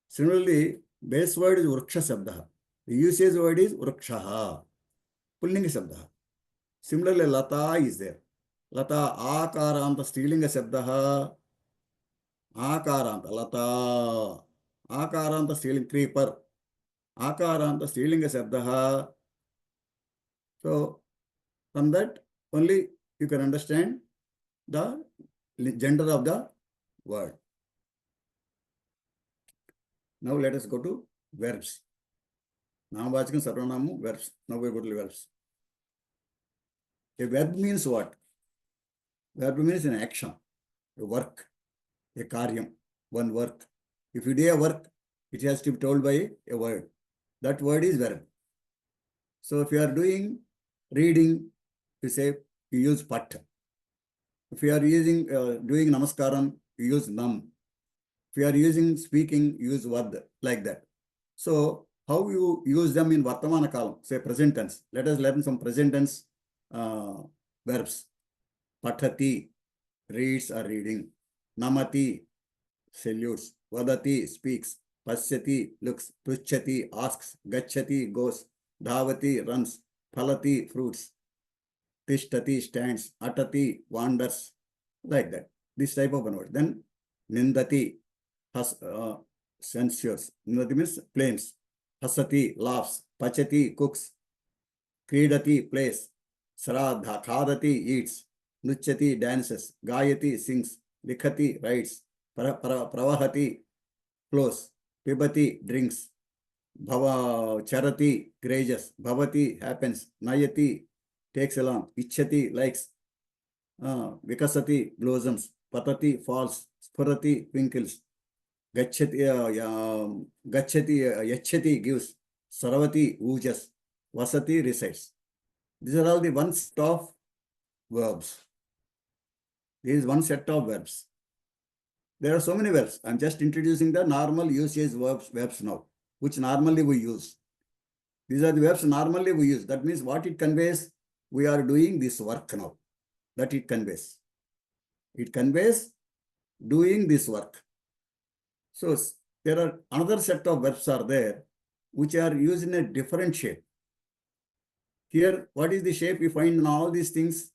Similarly, base word is Vriksha Sabdaha. The usage word is Vrikshaha. Pullinga Sabdaha. Similarly, Lata is there. Lata Akaranta Strilinga Sabdaha. Akaranta Lata. Akaranta Strilinga Creeper. Akaranta Strilinga Sabdaha. So, from that only you can understand the gender of the word. Now let us go to verbs. Namavachakam, Sarvanamam, verbs. Now we go to verbs. A verb means what? Verb means an action, a work, a karyam, one work. If you do a work, it has to be told by a word. That word is verb. So if you are doing reading, you say, you use pat. If you are using doing namaskaram, you use nam. If you are using speaking, use vad, like that. So how you use them in Vartamana kalam, say present tense. Let us learn some present tense verbs. Pathati, reads or reading. Namati, salutes. Vadati, speaks. Pasyati, looks. Pruchati, asks. Gachati, goes. Dhavati, runs. Phalati, fruits. Tishtati, stands. Atati, wanders. Like that. This type of one word. Then Nindati, censures. Nindati means blames. Hasati, laughs. Pachati, cooks. Kridati, plays. Sraddha, khadati, eats. Nuchati, dances. Gayati, sings. Likhati, writes. Pravahati, flows. Pibati, drinks. Charati, grazes. Bhavati, happens. Nayati, takes along. Ichhati, likes. Vikasati, blossoms. Patati, falls. Spurati, twinkles. Gachati, yachati, gives. Saravati, ooges. Vasati, resides. These are all the one set of verbs. This is one set of verbs. There are so many verbs. I'm just introducing the normal usage verbs now, which normally we use. These are the verbs normally we use. That means what it conveys, we are doing this work now. That it conveys. It conveys doing this work. So there are another set of verbs are there, which are used in a different shape. Here, what is the shape we find in all these things?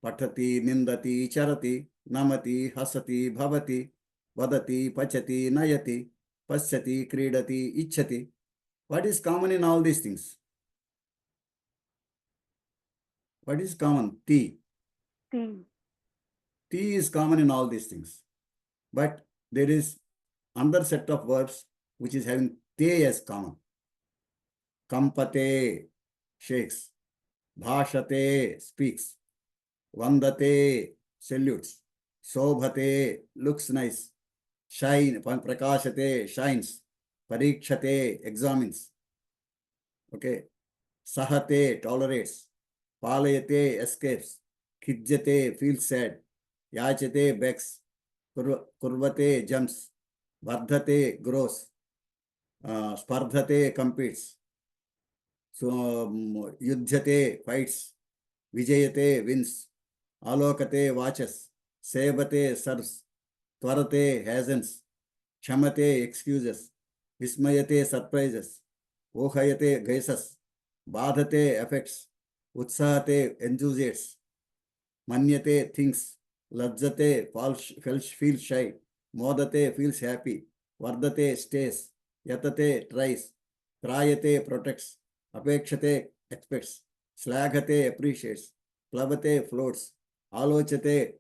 Patati, nindati, charati, namati, hasati, bhavati, vadati, pachati, nayati, pasyati, kridati, ichhati. What is common in all these things? What is common? Ti. Ti is common in all these things. But there is another set of verbs which is having te as common. Kampate, shakes. Bhashate, speaks. Vandate, salutes. Sobhate, looks nice. Shine, prakashate, shines. Parikshate, examines. Okay. Sahate, tolerates. Palayate, escapes. Khijjate, feels sad. Yachate, begs. Kurvate, jumps. Vardhate, grows. Spardhate, competes. So, yudhyate, fights. Vijayate, wins. Alokate, watches. Sevate, serves. Tvarate, hastens. Kshamate, excuses. Vismayate, surprises. Ohayate, guesses. Badhate, affects. Utsahate, enthusiasts. Manyate, thinks. Lajjate, feels shy. Modate, feels happy. Vardate, stays. Yatate, tries. Trayate, protects. Apekshate, expects. Slaghate, appreciates. Plavate, floats. Alochate,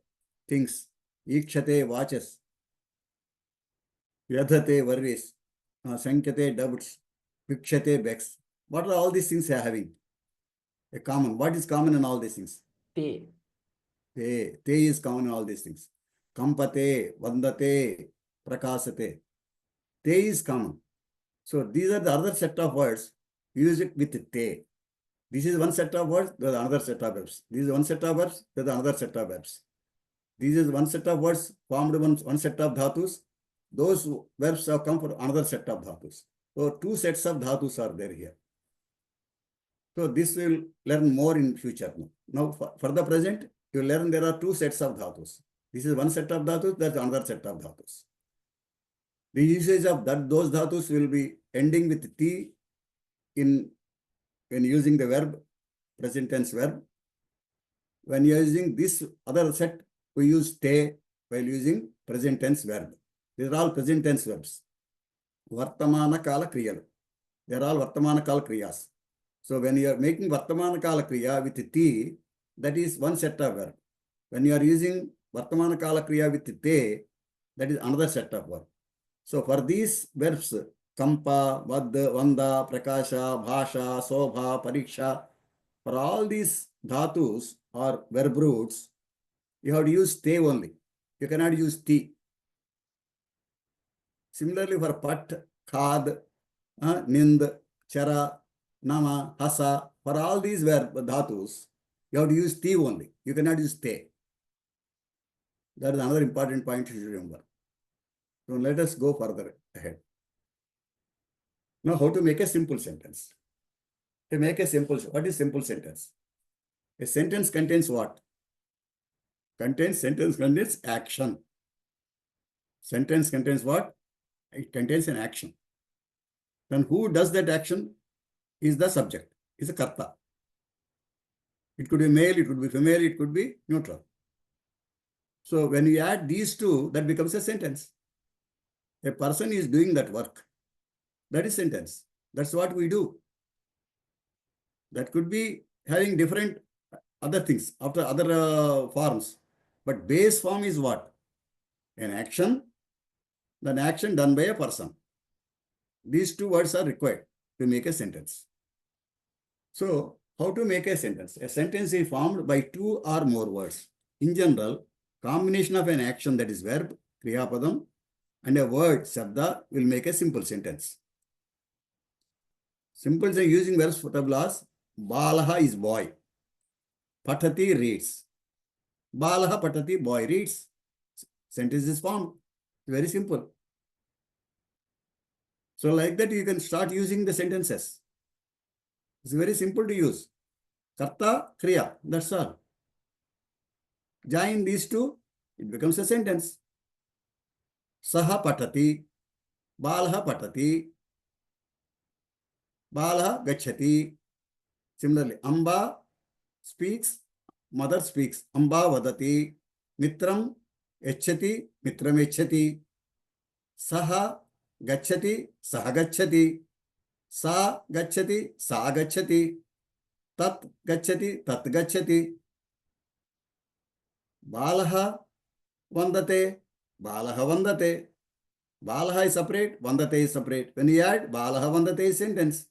thinks. Ikshate, watches. Vyadhate, worries. Sankyate, doubts. Vikshate, begs. What are all these things having? A common. What is common in all these things? Te. Te is common in all these things. Kampate, vandate, prakasate. Te is common. So these are the other set of words. Use it with te. This is one set of words, there is another set of verbs. This is one set of verbs, there is another set of verbs. This is one set of words formed one set of dhatus. Those verbs have come for another set of dhatus. So two sets of dhatus are there here. So this will learn more in future. Now for the present, you learn there are two sets of dhatus. This is one set of dhatus, that's another set of dhatus. The usage of those dhatus will be ending with ti when using the verb, present tense verb. When you are using this other set, we use te while using present tense verb. These are all present tense verbs. Vartamana kala kriya. They are all Vartamana kala kriyas. So when you are making Vartamana kala kriya with ti, that is one set of verb. When you are using Vartamana kala kriya with te, that is another set of verb. So for these verbs, Kampa, Vanda, Prakasha, Bhasha, Sobha, Pariksha, for all these dhatus or verb roots, you have to use te only. You cannot use ti. Similarly for pat, khad, nind, chara, nama, hasa, for all these verb dhatus, you have to use ti only. You cannot use te. That is another important point you should remember. So let us go further ahead. Now, how to make a simple sentence? To make a simple, what is simple sentence? A sentence contains what? Sentence contains action. Sentence contains what? It contains an action. Then who does that action is the subject, is a karta. It could be male, it could be female, it could be neutral. So when you add these two, that becomes a sentence. A person is doing that work. That is sentence. That's what we do. That could be having different other things after other forms. But base form is what? An action, then action done by a person. These two words are required to make a sentence. So, how to make a sentence? A sentence is formed by two or more words. In general, combination of an action, that is verb, kriyapadam, and a word, shabda, will make a simple sentence. Simple sentence using verbs tablas. Balaha is boy. Patati reads. Balaha patati, boy reads. Sentence is formed. Very simple. So like that, you can start using the sentences. It's very simple to use. Karta, kriya, that's all. Join these two, it becomes a sentence. Saha patati, balaha patati, balaha gachati. Similarly, Amba speaks, mother speaks. Amba vadati, mitram echati, mitram echati. Saha gachati, saha gachati. Sa gachati, sa gachati. Tat gachati, tat gachati. Balaha vandate, balaha vandate. Balaha is separate, vandate is separate. When you add balaha vandate is sentence.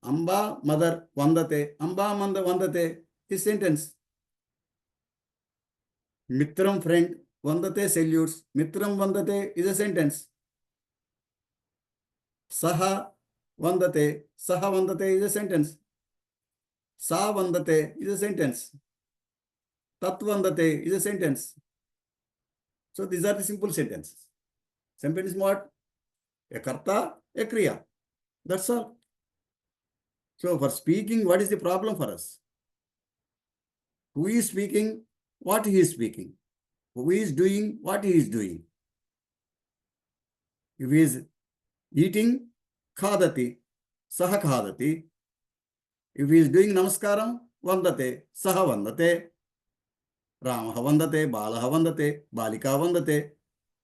Amba mother vandate, amba manda vandate is sentence. Mitram friend vandate salutes, mitram vandate is a sentence. Saha vandate is a sentence. Sa vandate is a sentence. Tat vandate is a sentence. So these are the simple sentences. Sentence is what? A karta, a kriya. That's all. So for speaking, what is the problem for us? Who is speaking? What he is speaking? Who is doing? What he is doing? If he is eating, khadati, saha khadati. If he is doing namaskaram, vandate, saha vandate. Ramaha vandate, balaha vandate, balika vandate,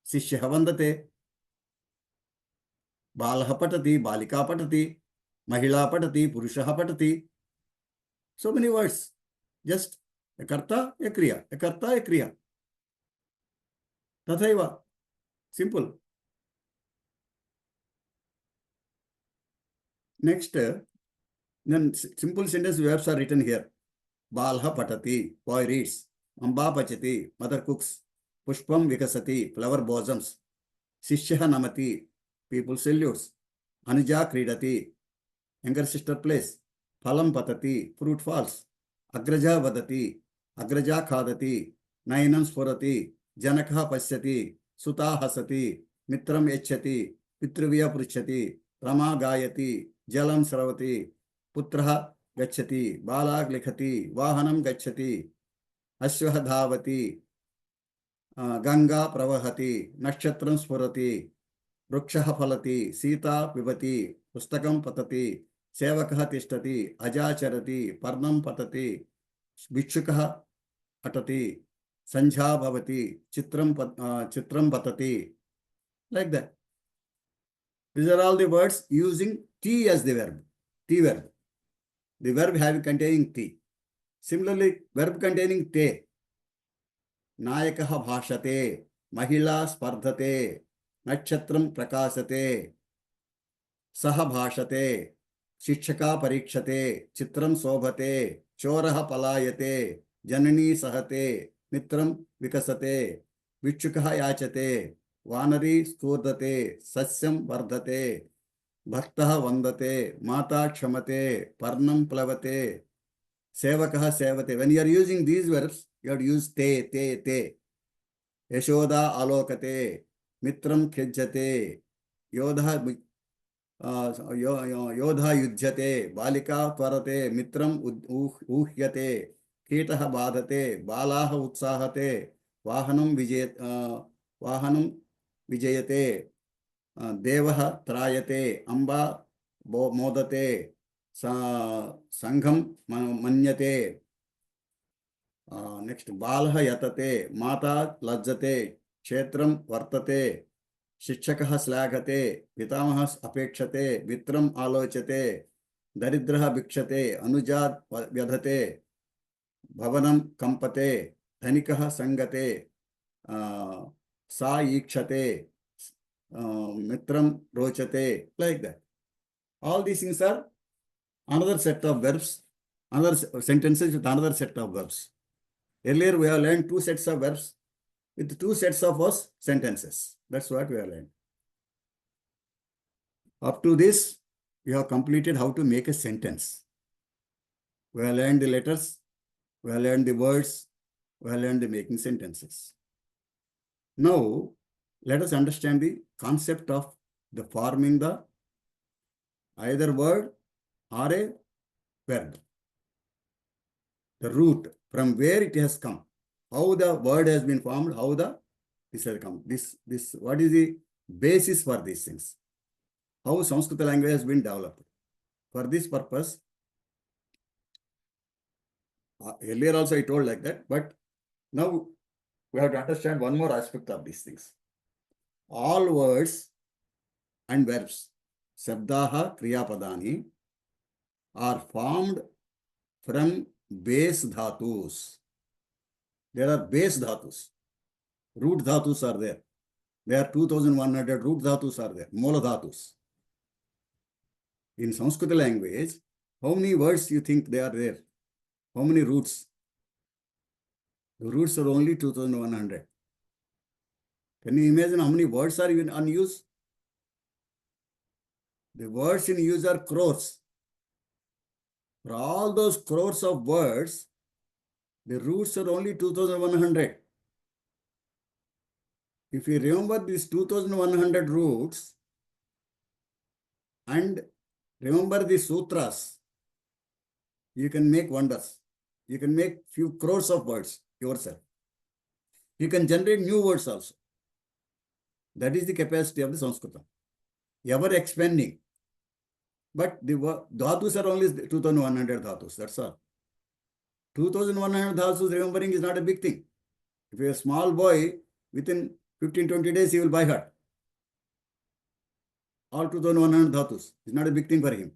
sishyaha vandate. Balaha patati, balika patati, mahila patati, purushaha patati. So many words. Just a karta, a kriya. A karta, a kriya. Tathaiva. Simple. Next, then simple sentence verbs are written here. Balha patati, boy reads. Amba pachati, mother cooks. Pushpam vikasati, flower blossoms. Sishyaha namati, people salutes. Anuja kridati, younger sister plays. Phalam patati, fruit falls. Agraja vadati, agraja khadati. Nainam spurati, janakha pasyati. Suta hasati, mitram echati. Pitruvya pruchati, rama gayati. Jalam sravati, putraha gachati. Balak likhati, vahanam gachati. Ashwaha dhavati, Ganga pravahati, nakshatram spurati, vrukshaha phalati, Sita pibati, pustakam patati, sevakaha tishtati, ajacharati, parnam patati, bhikshukah atati, sanjha bhavati, chitram patati. Like that. These are all the words using T as the verb. T verb. The verb having containing T. Similarly, verb containing te. Nayakaha bhashate, mahila spardhate, nakshatram prakasate, saha bhashate, shikshaka parikshate, chitram sobhate, choraha palayate, janani sahate, mitram vikasate, vichukaha yachate, vanari skurdate, sasyam vardhate, bhaktaha vandate, mata kshamate, parnam plavate, sevakaha sevate. When you are using these verbs, you have to use te. Yashoda alokate, mitram khejjate, yodha योधा युध्यते, बालिका त्वरते, मित्रम ऊह्यते, कीटः बाधते, बालाः उत्साहते, वाहनं विजयते, देवः त्रायते, अम्बा मोदते, संघं मन्यते, next बालः यतते, माता लज्जते, क्षेत्रं वर्तते, शिक्षकः श्लाघते, पितामहः अपेक्षते, मित्रम् आलोच्यते, दरिद्रः भिक्षते, अनुजा व्यधते, भवनं कंपते, धनिकः संगते, सा ईक्षते, मित्रं रोचते, like that. All these things are another set of verbs, another sentences with another set of verbs. Earlier we have learned two sets of verbs with two sets of sentences. That's what we have learned. Up to this, we have completed how to make a sentence. We have learned the letters, we have learned the words, we have learned the making sentences. Now, let us understand the concept of the forming the either word or a verb. The root, from where it has come, how the word has been formed, how this has come. This what is the basis for these things? How Sanskrit language has been developed. For this purpose, earlier also I told like that, but now we have to understand one more aspect of these things. All words and verbs, sabdaha kriyapadani, are formed from base dhatus. There are base dhatus. Root dhatus are there. There are 2100 root dhatus are there. Mola dhatus. In Sanskrit language, how many words you think they are there? How many roots? The roots are only 2100. Can you imagine how many words are even unused? The words in use are crores. For all those crores of words, the roots are only 2100. If you remember these 2100 roots and remember the sutras, you can make wonders. You can make few crores of words yourself. You can generate new words also. That is the capacity of the Samskrutam. Ever expanding. But the dhatus are only 2100 dhatus, that's all. 2100 dhatus remembering is not a big thing. If you're a small boy, within 15-20 days he will by heart. All 2100 dhatus is not a big thing for him.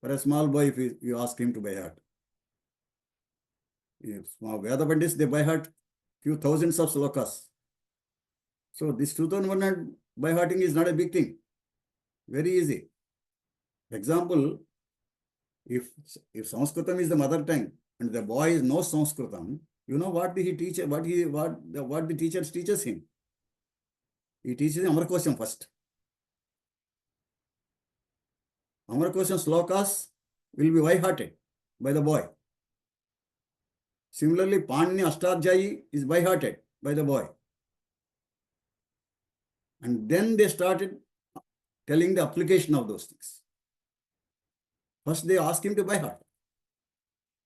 For a small boy, if you ask him to by heart. If small Veda Pandits, they by heart few thousands of slokas. So this 2100 by hearting is not a big thing. Very easy. Example, if Sanskritam is the mother tongue and the boy knows Sanskritam, you know what he teach, what the teacher teaches him. He teaches Amarkosam first. Amarkosam slokas will be by-hearted by the boy. Similarly, Panini Ashtadhyayi is by-hearted by the boy. And then they started telling the application of those things. First, they ask him to by heart.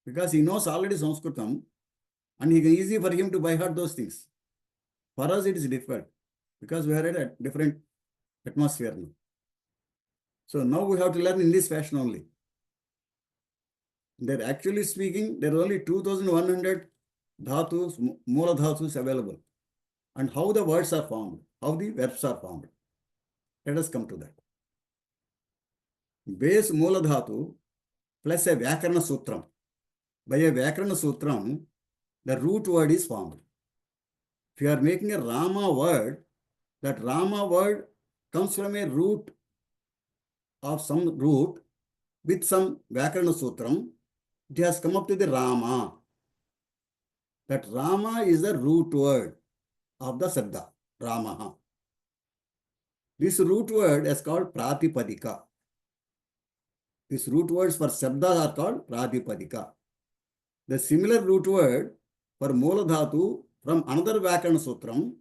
Because he knows already Sanskritam and it is easy for him to by heart those things. For us, it is difficult because we are at a different atmosphere now. So now we have to learn in this fashion only. They're actually speaking, there are only 2100 dhatus, mula dhatus available. And how the words are formed, how the verbs are formed. Let us come to that. Base mula dhatu plus a Vyakarana Sutram. By a Vyakarana Sutram, the root word is formed. If you are making a Rama word, that Rama word comes from a root of some root with some Vyakarana Sutram. It has come up to the Rama. That Rama is the root word of the Sabda, Ramaha. This root word is called Pratipadika. These root words for Sabda are called Pratipadika. The similar root word for Mula Dhatu from another Vyakarana Sutram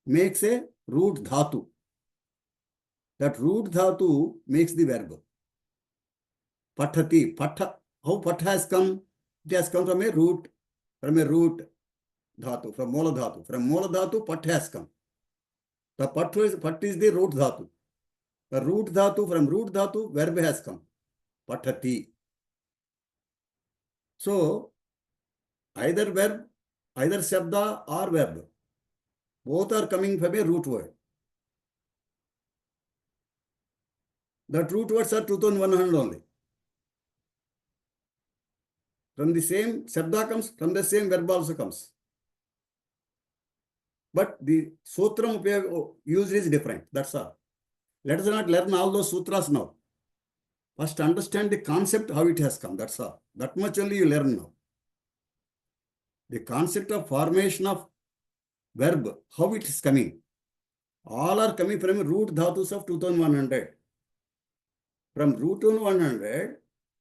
makes a root Dhatu. That root dhatu makes the verb. Pathati, patha. How patha has come? It has come from a root dhatu, from mola dhatu. From mola dhatu, patha has come. The pat is the root dhatu. The root dhatu, from root dhatu, verb has come. Pathati. So, either verb, either shabda or verb, both are coming from a root word. That root words are 2100 only. From the same shabda comes, from the same verb also comes. But the sutram used is different. That's all. Let us not learn all those sutras now. First understand the concept, how it has come. That's all. That much only you learn now. The concept of formation of verb, how it is coming. All are coming from root dhatus of 2100. From root 100,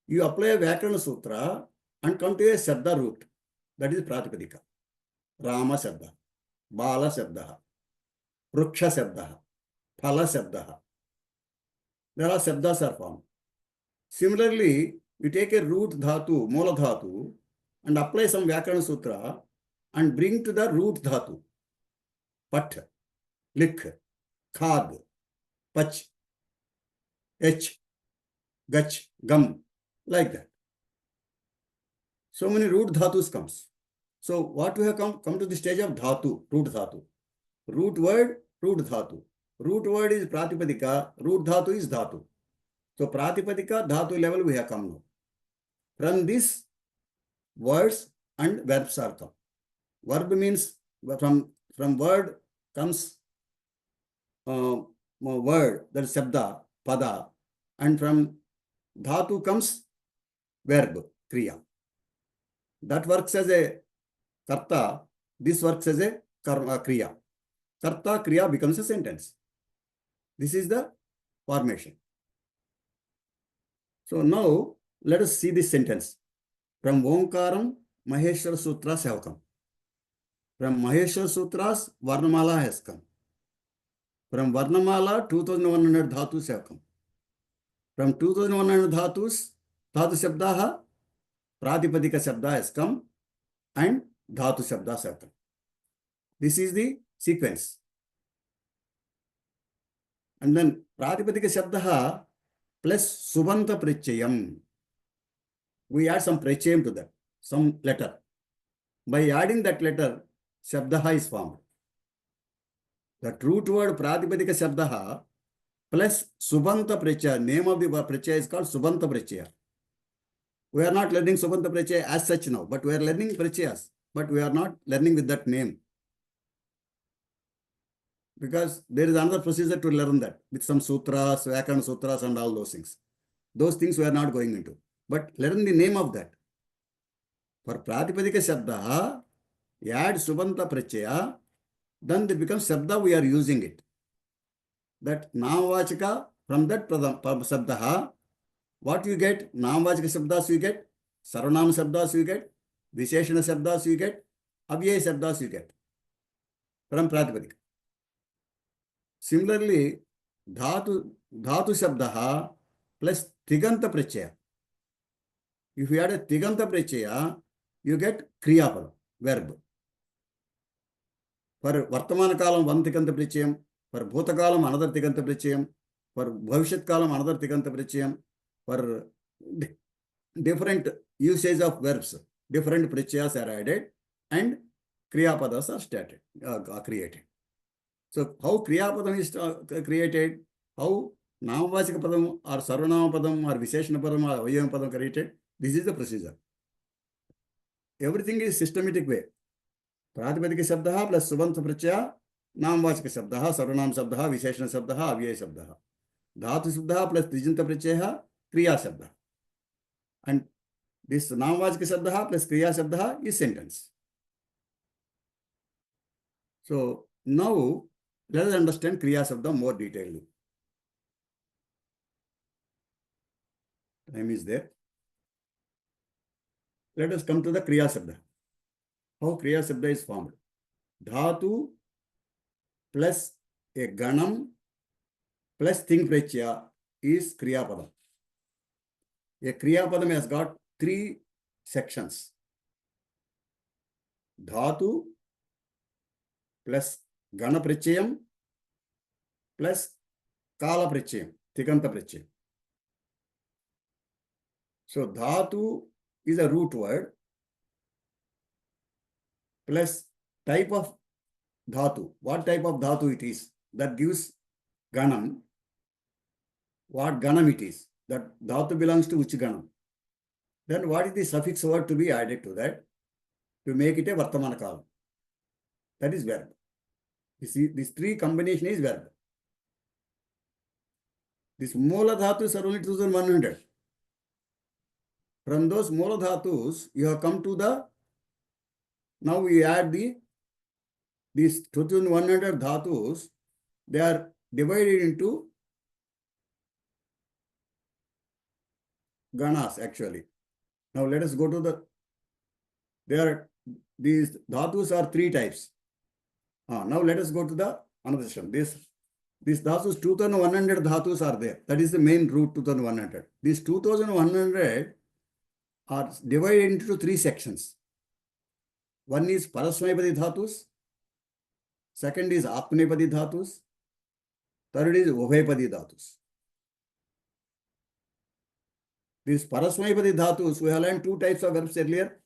you apply a Vyakarana Sutra and come to a Shabda root. That is Pratipadika. Rama Shabda, Bala Shabda, Ruksha Shabda, Phala Shabda. There are Shabdas are formed. Similarly, we take a root dhatu, mola dhatu, and apply some Vyakarana Sutra and bring to the root dhatu. Pat, Lik, Khad, Pach, H, Gach, Gam, like that. So many root dhatus comes. So what we have come to the stage of dhatu, root dhatu. Root word, root dhatu. Root word is Pratipadika, root dhatu is dhatu. So Pratipadika, dhatu level we have come now. From this, words and verbs are come. Verb means from word comes word, that is Shabda, Pada, and from dhatu comes verb, Kriya. That works as a karta, this works as a kriya. Karta, kriya becomes a sentence. This is the formation. So now, let us see this sentence. From Omkaram, Maheshwara Sutras have come. From Maheshwara Sutras, Varnamala has come. From Varnamala, 2100 dhatus have come. From 2100 dhatus, dhatu shabdaha, Pratipadika Shabda has come and Dhatu Shabdas have come. This is the sequence. And then Pratipadika Shabdaha plus Subanta Prachayam. We add some Prachayam to that, some letter. By adding that letter, Shabdaha is formed. The root word Pratipadika Shabdaha plus Subanta Prachaya, name of the Prachaya is called Subanta Prachaya. We are not learning Subanta Prachaya as such now, but we are learning Prachayas, but we are not learning with that name. Because there is another procedure to learn that with some sutras, Vyakarana sutras and all those things. Those things we are not going into. But learn the name of that. For Pratipadika Shabda, you add Subanta Prachaya, then it becomes Shabda, we are using it. That Namvachaka, from that Shabda, what you get? Namvachaka Shabdas you get, Sarvanama Shabdas you get, Visheshana Shabdas you get, Avyaya Shabdas you get from Pratipadika. Similarly, Dhatu Shabdaha plus Tiganta Prachaya. If you add a Tiganta Prachaya, you get Kriyapada, verb. For Vartamana Kalam, one Tiganta Prachayam. For Bhuta Kalam, another Tiganta Prachayam. For Bhavishyat Kalam, another Tiganta Prachayam. For different usage of verbs, different Prachayas are added and Kriyapadas are created. So how Kriyapadam is created, how Namvachaka Padam or Sarvanama Padam or Visheshana Padam or Avyayam Padam created, this is the procedure. Everything is systematic way. Pratipadika Shabdaha plus Subanta Prachaya, Namvachaka Shabdaha, Sarvanama Shabdaha, Visheshana Shabdaha, Avyaya Shabdaha. Dhatu Shabdaha plus Trijanta Prachaya, Kriya Shabda. And this Namvachaka Shabdaha plus Kriya Shabdaha is sentence. So now let us understand Kriya Shabda more detailedly. Time is there. Let us come to the Kriya Shabda. How Kriya Shabda is formed. Dhatu plus a Ganam plus Ting Prachya is Kriyapadam. A Kriyapadam has got 3 sections. Dhatu plus Gana Prachayam plus Kala Prachayam, Tikanta Prachayam. So Dhatu is a root word plus type of Dhatu. What type of Dhatu it is? That gives Ganam. What Ganam it is? That Dhatu belongs to which Ganam? Then what is the suffix word to be added to that? To make it a Vartamana Kala. That is verb. You see, this 3 combination is verb. This Mola Dhatus are only 2100. From those Mola Dhatus, you have come to the, now we add these 2100 Dhatus, they are divided into Ganas actually. Now let us go to these Dhatus are 3 types. Now let us go to the another section. These Dhatus, 2100 Dhatus are there. That is the main root 2100. These 2100 are divided into 3 sections. One is Parasmaipadi Dhatus, second is Apnepadi Dhatus, third is Ubhayapadi Dhatus. These Parasmaipadi Dhatus, we have learned 2 types of verbs earlier.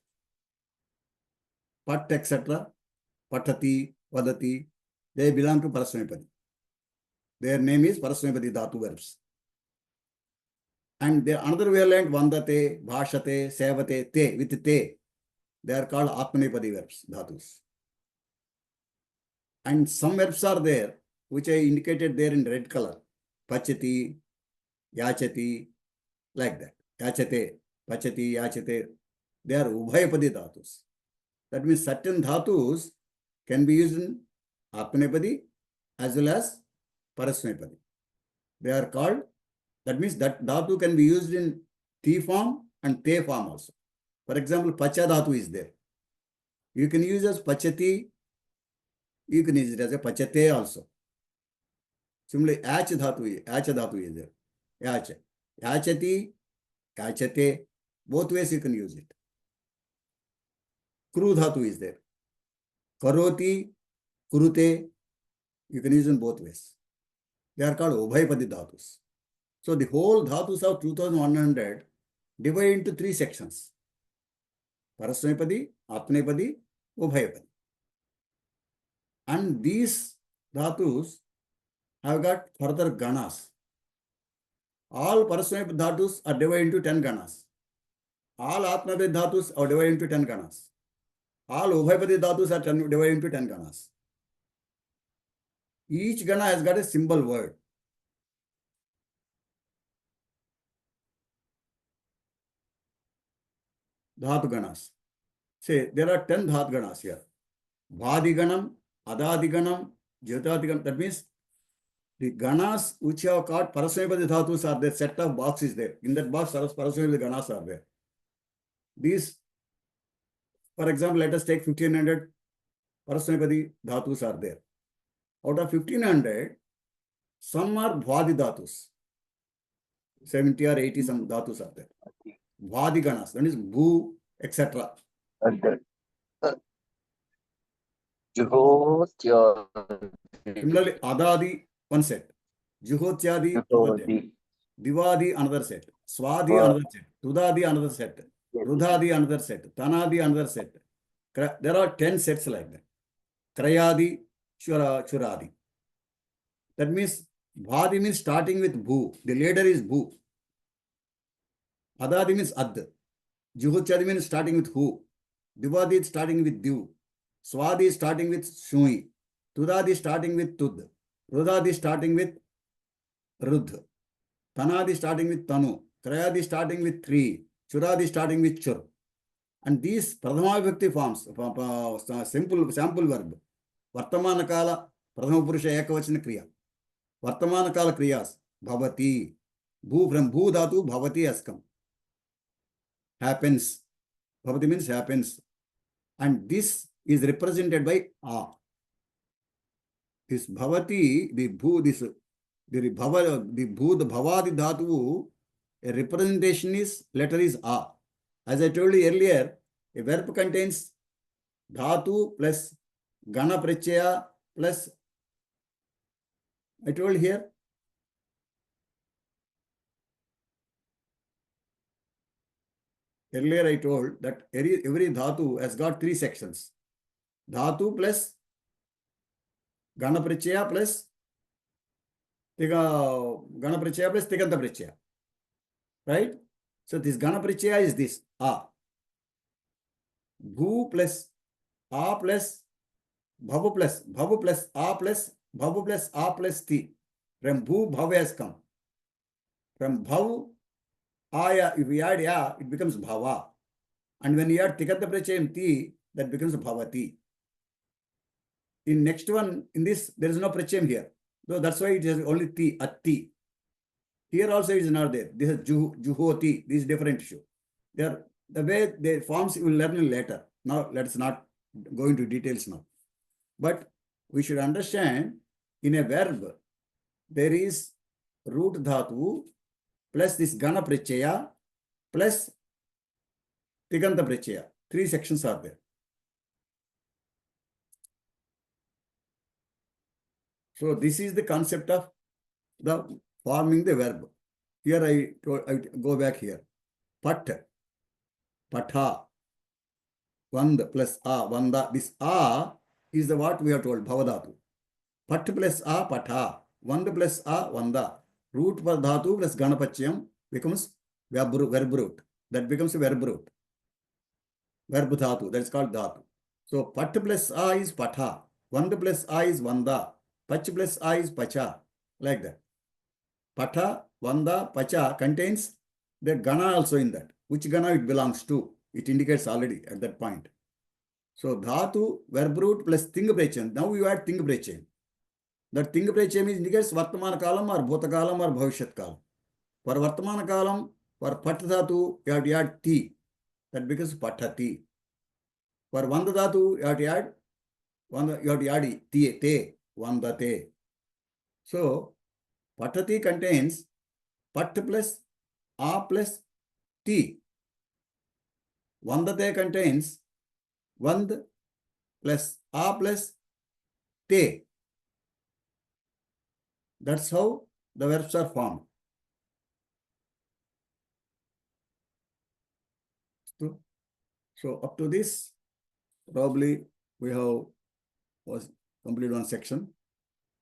Pat, etc. Patati, Vadati, they belong to Parasmaipadi. Their name is Parasmaipadi Dhatu verbs. And another we have learned Vandate, Bhashate, Sevate, Te, with Te. They are called Atmanepadi verbs, Dhatus. And some verbs are there, which I indicated there in red color. Pachati, Yachati, like that. Yachate, Pachati, Yachate. They are Ubhayapadi Dhatus. That means certain Dhatus can be used in Atmanepadi as well as Parasmepadi. They are called, that means that Dhatu can be used in Ti form and Te form also. For example, Pacha Dhatu is there. You can use as Pachati, you can use it as a Pachate also. Similarly, Ach Dhatu is there. Yach. Yachati, Yachate, both ways you can use it. Kru Dhatu is there. Karoti, Kurute, you can use in both ways. They are called Ubhayapadi Dhatus. So the whole Dhatus of 2100 divided into 3 sections. Parasmepadi, Atmanepadi, Ubhayapadi. And these Dhatus have got further Ganas. All Parasmepadi Dhatus are divided into 10 Ganas. All Atmanepadi Dhatus are divided into 10 Ganas. All Ubhayapadi Dhatus are divided into 10 Ganas. Each Gana has got a symbol word. Dhatu Ganas. Say, there are 10 Dhatu Ganas here. Vadiganam, Adadiganam, Jyotadiganam. That means the Ganas which have caught Parasmepadi Dhatus are there. Set of boxes there. In that box, Parasmepadi Ganas are there. These, for example, let us take 1500 Parasmepadi Dhatus are there. Out of 1500, some are Bhwadi Dhatus. 70 or 80 some Dhatus are there. Bhwadi Ganas, that is Bhu, etc. Similarly, Adadi, one set. Juhotyadi, another set. Divadi, another set. Swadi, another set. Tudadi, another set. Rudhadi, another set. Tanadi, another set. There are 10 sets like that. Krayadi, Churadi. That means Bhadi means starting with Bhu. The leader is Bhu. Adadi means Ad. Juhotyadi means starting with Hu. Divadi is starting with Div. Swadi is starting with Shui. Tudadi is starting with Tud. Rudadi is starting with Rudh. Tanadi is starting with Tanu. Krayadi is starting with Tri. Churadi is starting with Chur. And these Pradhama Vibhakti forms, sample verb. Vartamana Kala, Pradhama Purusha Ekavachana Kriya. Vartamana Kala Kriyas, Bhavati. Bhu from Bhu Dhatu, Bhavati has come. Happens. Bhavati means happens. And this is represented by A. This Bhavati, the Bhu, this The bhava, the bhu, the bhavadi dhatu, a representation is letter is a. As I told you earlier, a verb contains dhatu plus gana prachaya plus, I told here, earlier I told that every dhatu has got three sections. Dhatu plus gana prachaya plus gana prachaya plus tiganta prachaya. Right? So this gana prachaya is this a. Bhu plus a plus bhavu plus a plus bhavu plus a plus ti. From bhu, bhav has come. From bhav, aya, if we add ya, it becomes bhava. And when you add tikanta prachayam ti, that becomes bhavati. In next one, in this, there is no prachayam here. So that's why it is only ti, atti. Here also it is not there. This is juhoti. This is different issue. The way their forms you will learn later. Now let's not go into details now. But we should understand in a verb, there is root dhatu plus this gana prachaya plus tiganta prachaya. Three sections are there. So this is the concept of the forming the verb. Here I go back here. Pat, patha, vand plus a, vanda. This a is the what we are told, bhavadhatu. Pat plus a, patha. Vand plus a, vanda. Root for dhatu plus ganapachyam becomes verb root. That becomes a verb root. Verb dhatu, that is called dhatu. So pat plus a is patha. Vand plus a is vanda. Pach plus a is pacha. Like that. Patha, vanda, pacha contains the gana also in that. Which gana it belongs to? It indicates already at that point. So dhatu, verb root plus ting prachayam. Now you add ting prachayam. That ting prachayam indicates vartamana kalam or bhuta kalam or bhavishyat kalam. For vartamana kalam, for pat dhatu, you have to add ti. That becomes patati. For vanda dhatu, you have to add ti, te, vandate. So patati contains pat plus a plus ti. Vandate contains vand plus a plus te. That's how the verbs are formed. So up to this, probably we have was complete one section.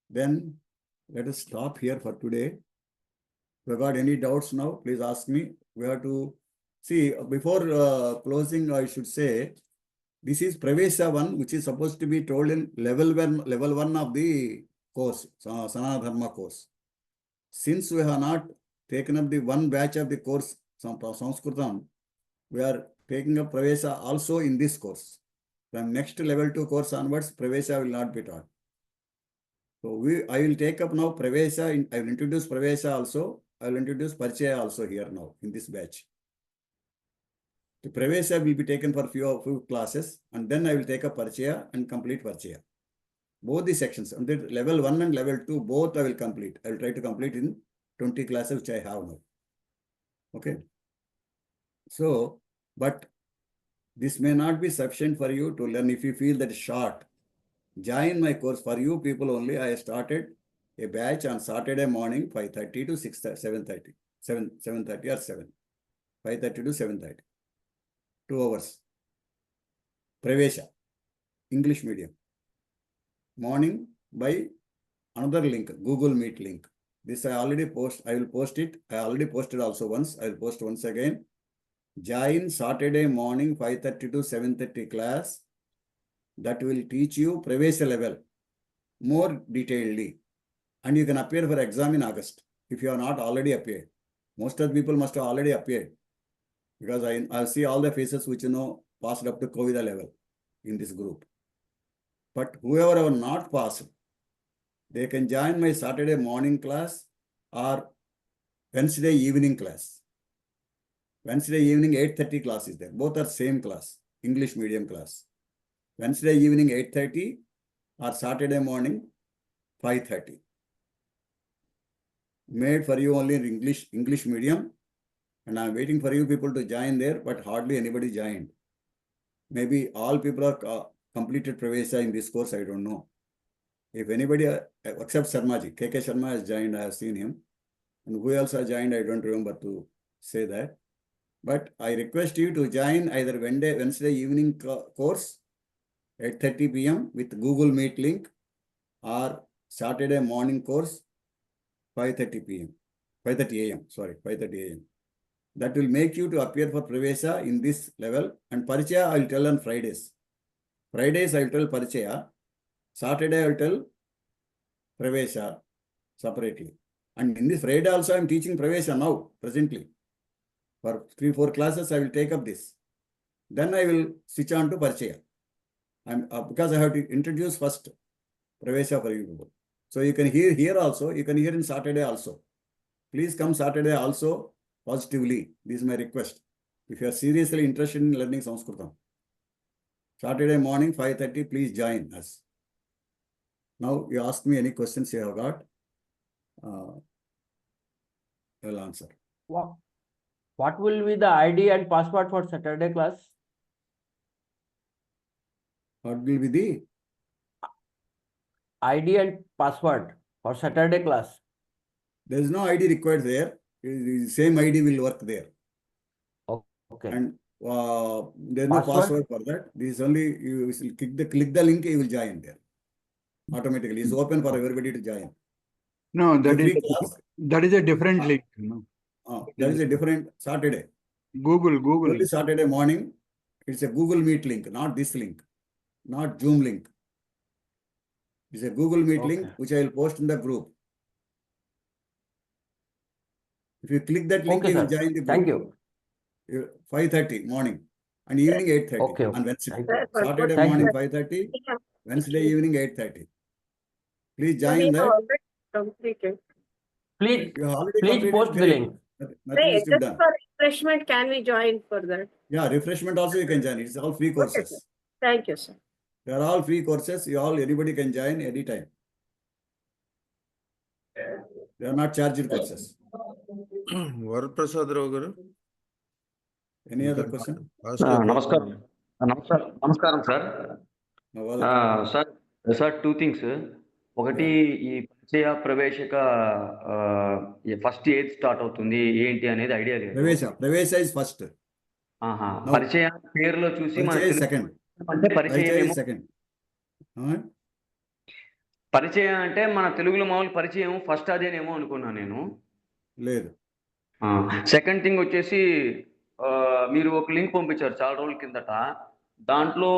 Then let us stop here for today. If you got any doubts now, please ask me. We have to see before closing. I should say this is Pravesha 1, which is supposed to be told in level 1 of the course, Sanatana Dharma course. Since we have not taken up the one batch of the course, Samskrutam, we are taking up Pravesha also in this course. From next level 2 course onwards, Pravesha will not be taught. So I will take up now Pravesha. I will introduce Pravesha also. I will introduce Parichaya also here now in this batch. The Pravesha will be taken for few classes, and then I will take up Parichaya and complete Parichaya. Both the sections, and the level 1 and level 2, both I will complete. I will try to complete in 20 classes which I have now. Okay. So, but this may not be sufficient for you to learn. If you feel that short, join my course. For you people only, I started a batch on Saturday morning, 5:30 to 7:30 or 7. 5:30 to 7:30. 2 hours. Pravesha, English medium. Morning by another link, Google Meet link. This I already post. I will post it. I already posted also once. I will post once again. Join Saturday morning 5:30 to 7:30 class. That will teach you Pravesha level more detailedly. And you can appear for exam in August if you have not already appeared. Most of the people must have already appeared, because I see all the faces which passed up to Kovida level in this group. But whoever have not passed, they can join my Saturday morning class or Wednesday evening class. Wednesday evening 8:30 class is there. Both are same class, English medium class. Wednesday evening 8:30 or Saturday morning 5:30. made for you only in English medium, and I'm waiting for you people to join there, but hardly anybody joined. Maybe all people are completed Pravesha in this course, I don't know. If anybody except Sharmaji, KK Sharma has joined, I have seen him. And who else has joined, I don't remember to say that. But I request you to join either Wednesday evening course at 8:30 p.m. with Google Meet link, or Saturday morning course 5:30 p.m. 5:30 a.m. Sorry, 5:30 a.m. That will make you to appear for Pravesha in this level. And Parichaya I will tell on Fridays. Fridays I will tell Parichaya. Saturday I will tell Pravesha separately. And in this Friday also I am teaching Pravesha now, presently. For 3-4 classes I will take up this. Then I will switch on to Parichaya. Because I have to introduce first Pravesha for you people. So you can hear here also, you can hear in Saturday also. Please come Saturday also positively. This is my request. If you are seriously interested in learning Samskrutam. Saturday morning 5:30, please join us. Now you ask me any questions you have got. I will answer. What will be the ID and password for Saturday class? What will be the ID and password for Saturday class. there is no ID required there. The same ID will work there. Okay. And there is no password for that. This is only you will click the link, you will join there. Automatically. It's open for everybody to join. No, That is a different link. No? That is a different Saturday. Google. Only Saturday morning. It's a Google Meet link, not this link, not Zoom link. It's a Google Meet link which I will post in the group. If you click that link, you will join the group. Thank you. 5:30 morning and evening 8:30 on Wednesday. Saturday morning 5:30, Wednesday evening 8:30. Please join that. Please completed, post the great. link. Nothing is to be done. For refreshment, can we join for that? Yeah, refreshment also you can join. It's all free courses. Okay, thank you, sir. They are all free courses. Anybody can join anytime. They are not charged courses. Varaprasad Rao garu. Any other question? నమస్కారం sir. Sir two things. ఒకటి ఈ పరిచయ ప్రవేశిక first ఏది start అవుతుంది ఏంటి అనేది idea లేదు. ప్రవేశ ఇస్ ఫస్ట్. పరిచయ పేరులో చూసి సెకండ్ అంటే పరిచయం సెకండ్. పరిచయం అంటే మన తెలుగులో మామూలు పరిచయం ఫస్ట్ అదేనేమో అనుకున్నాను నేను. లేదు. సెకండ్ థింగ్ వచ్చేసి మీరు ఒక లింక్ పంపించారు చాలా రోజుల కిందట. దాంట్లో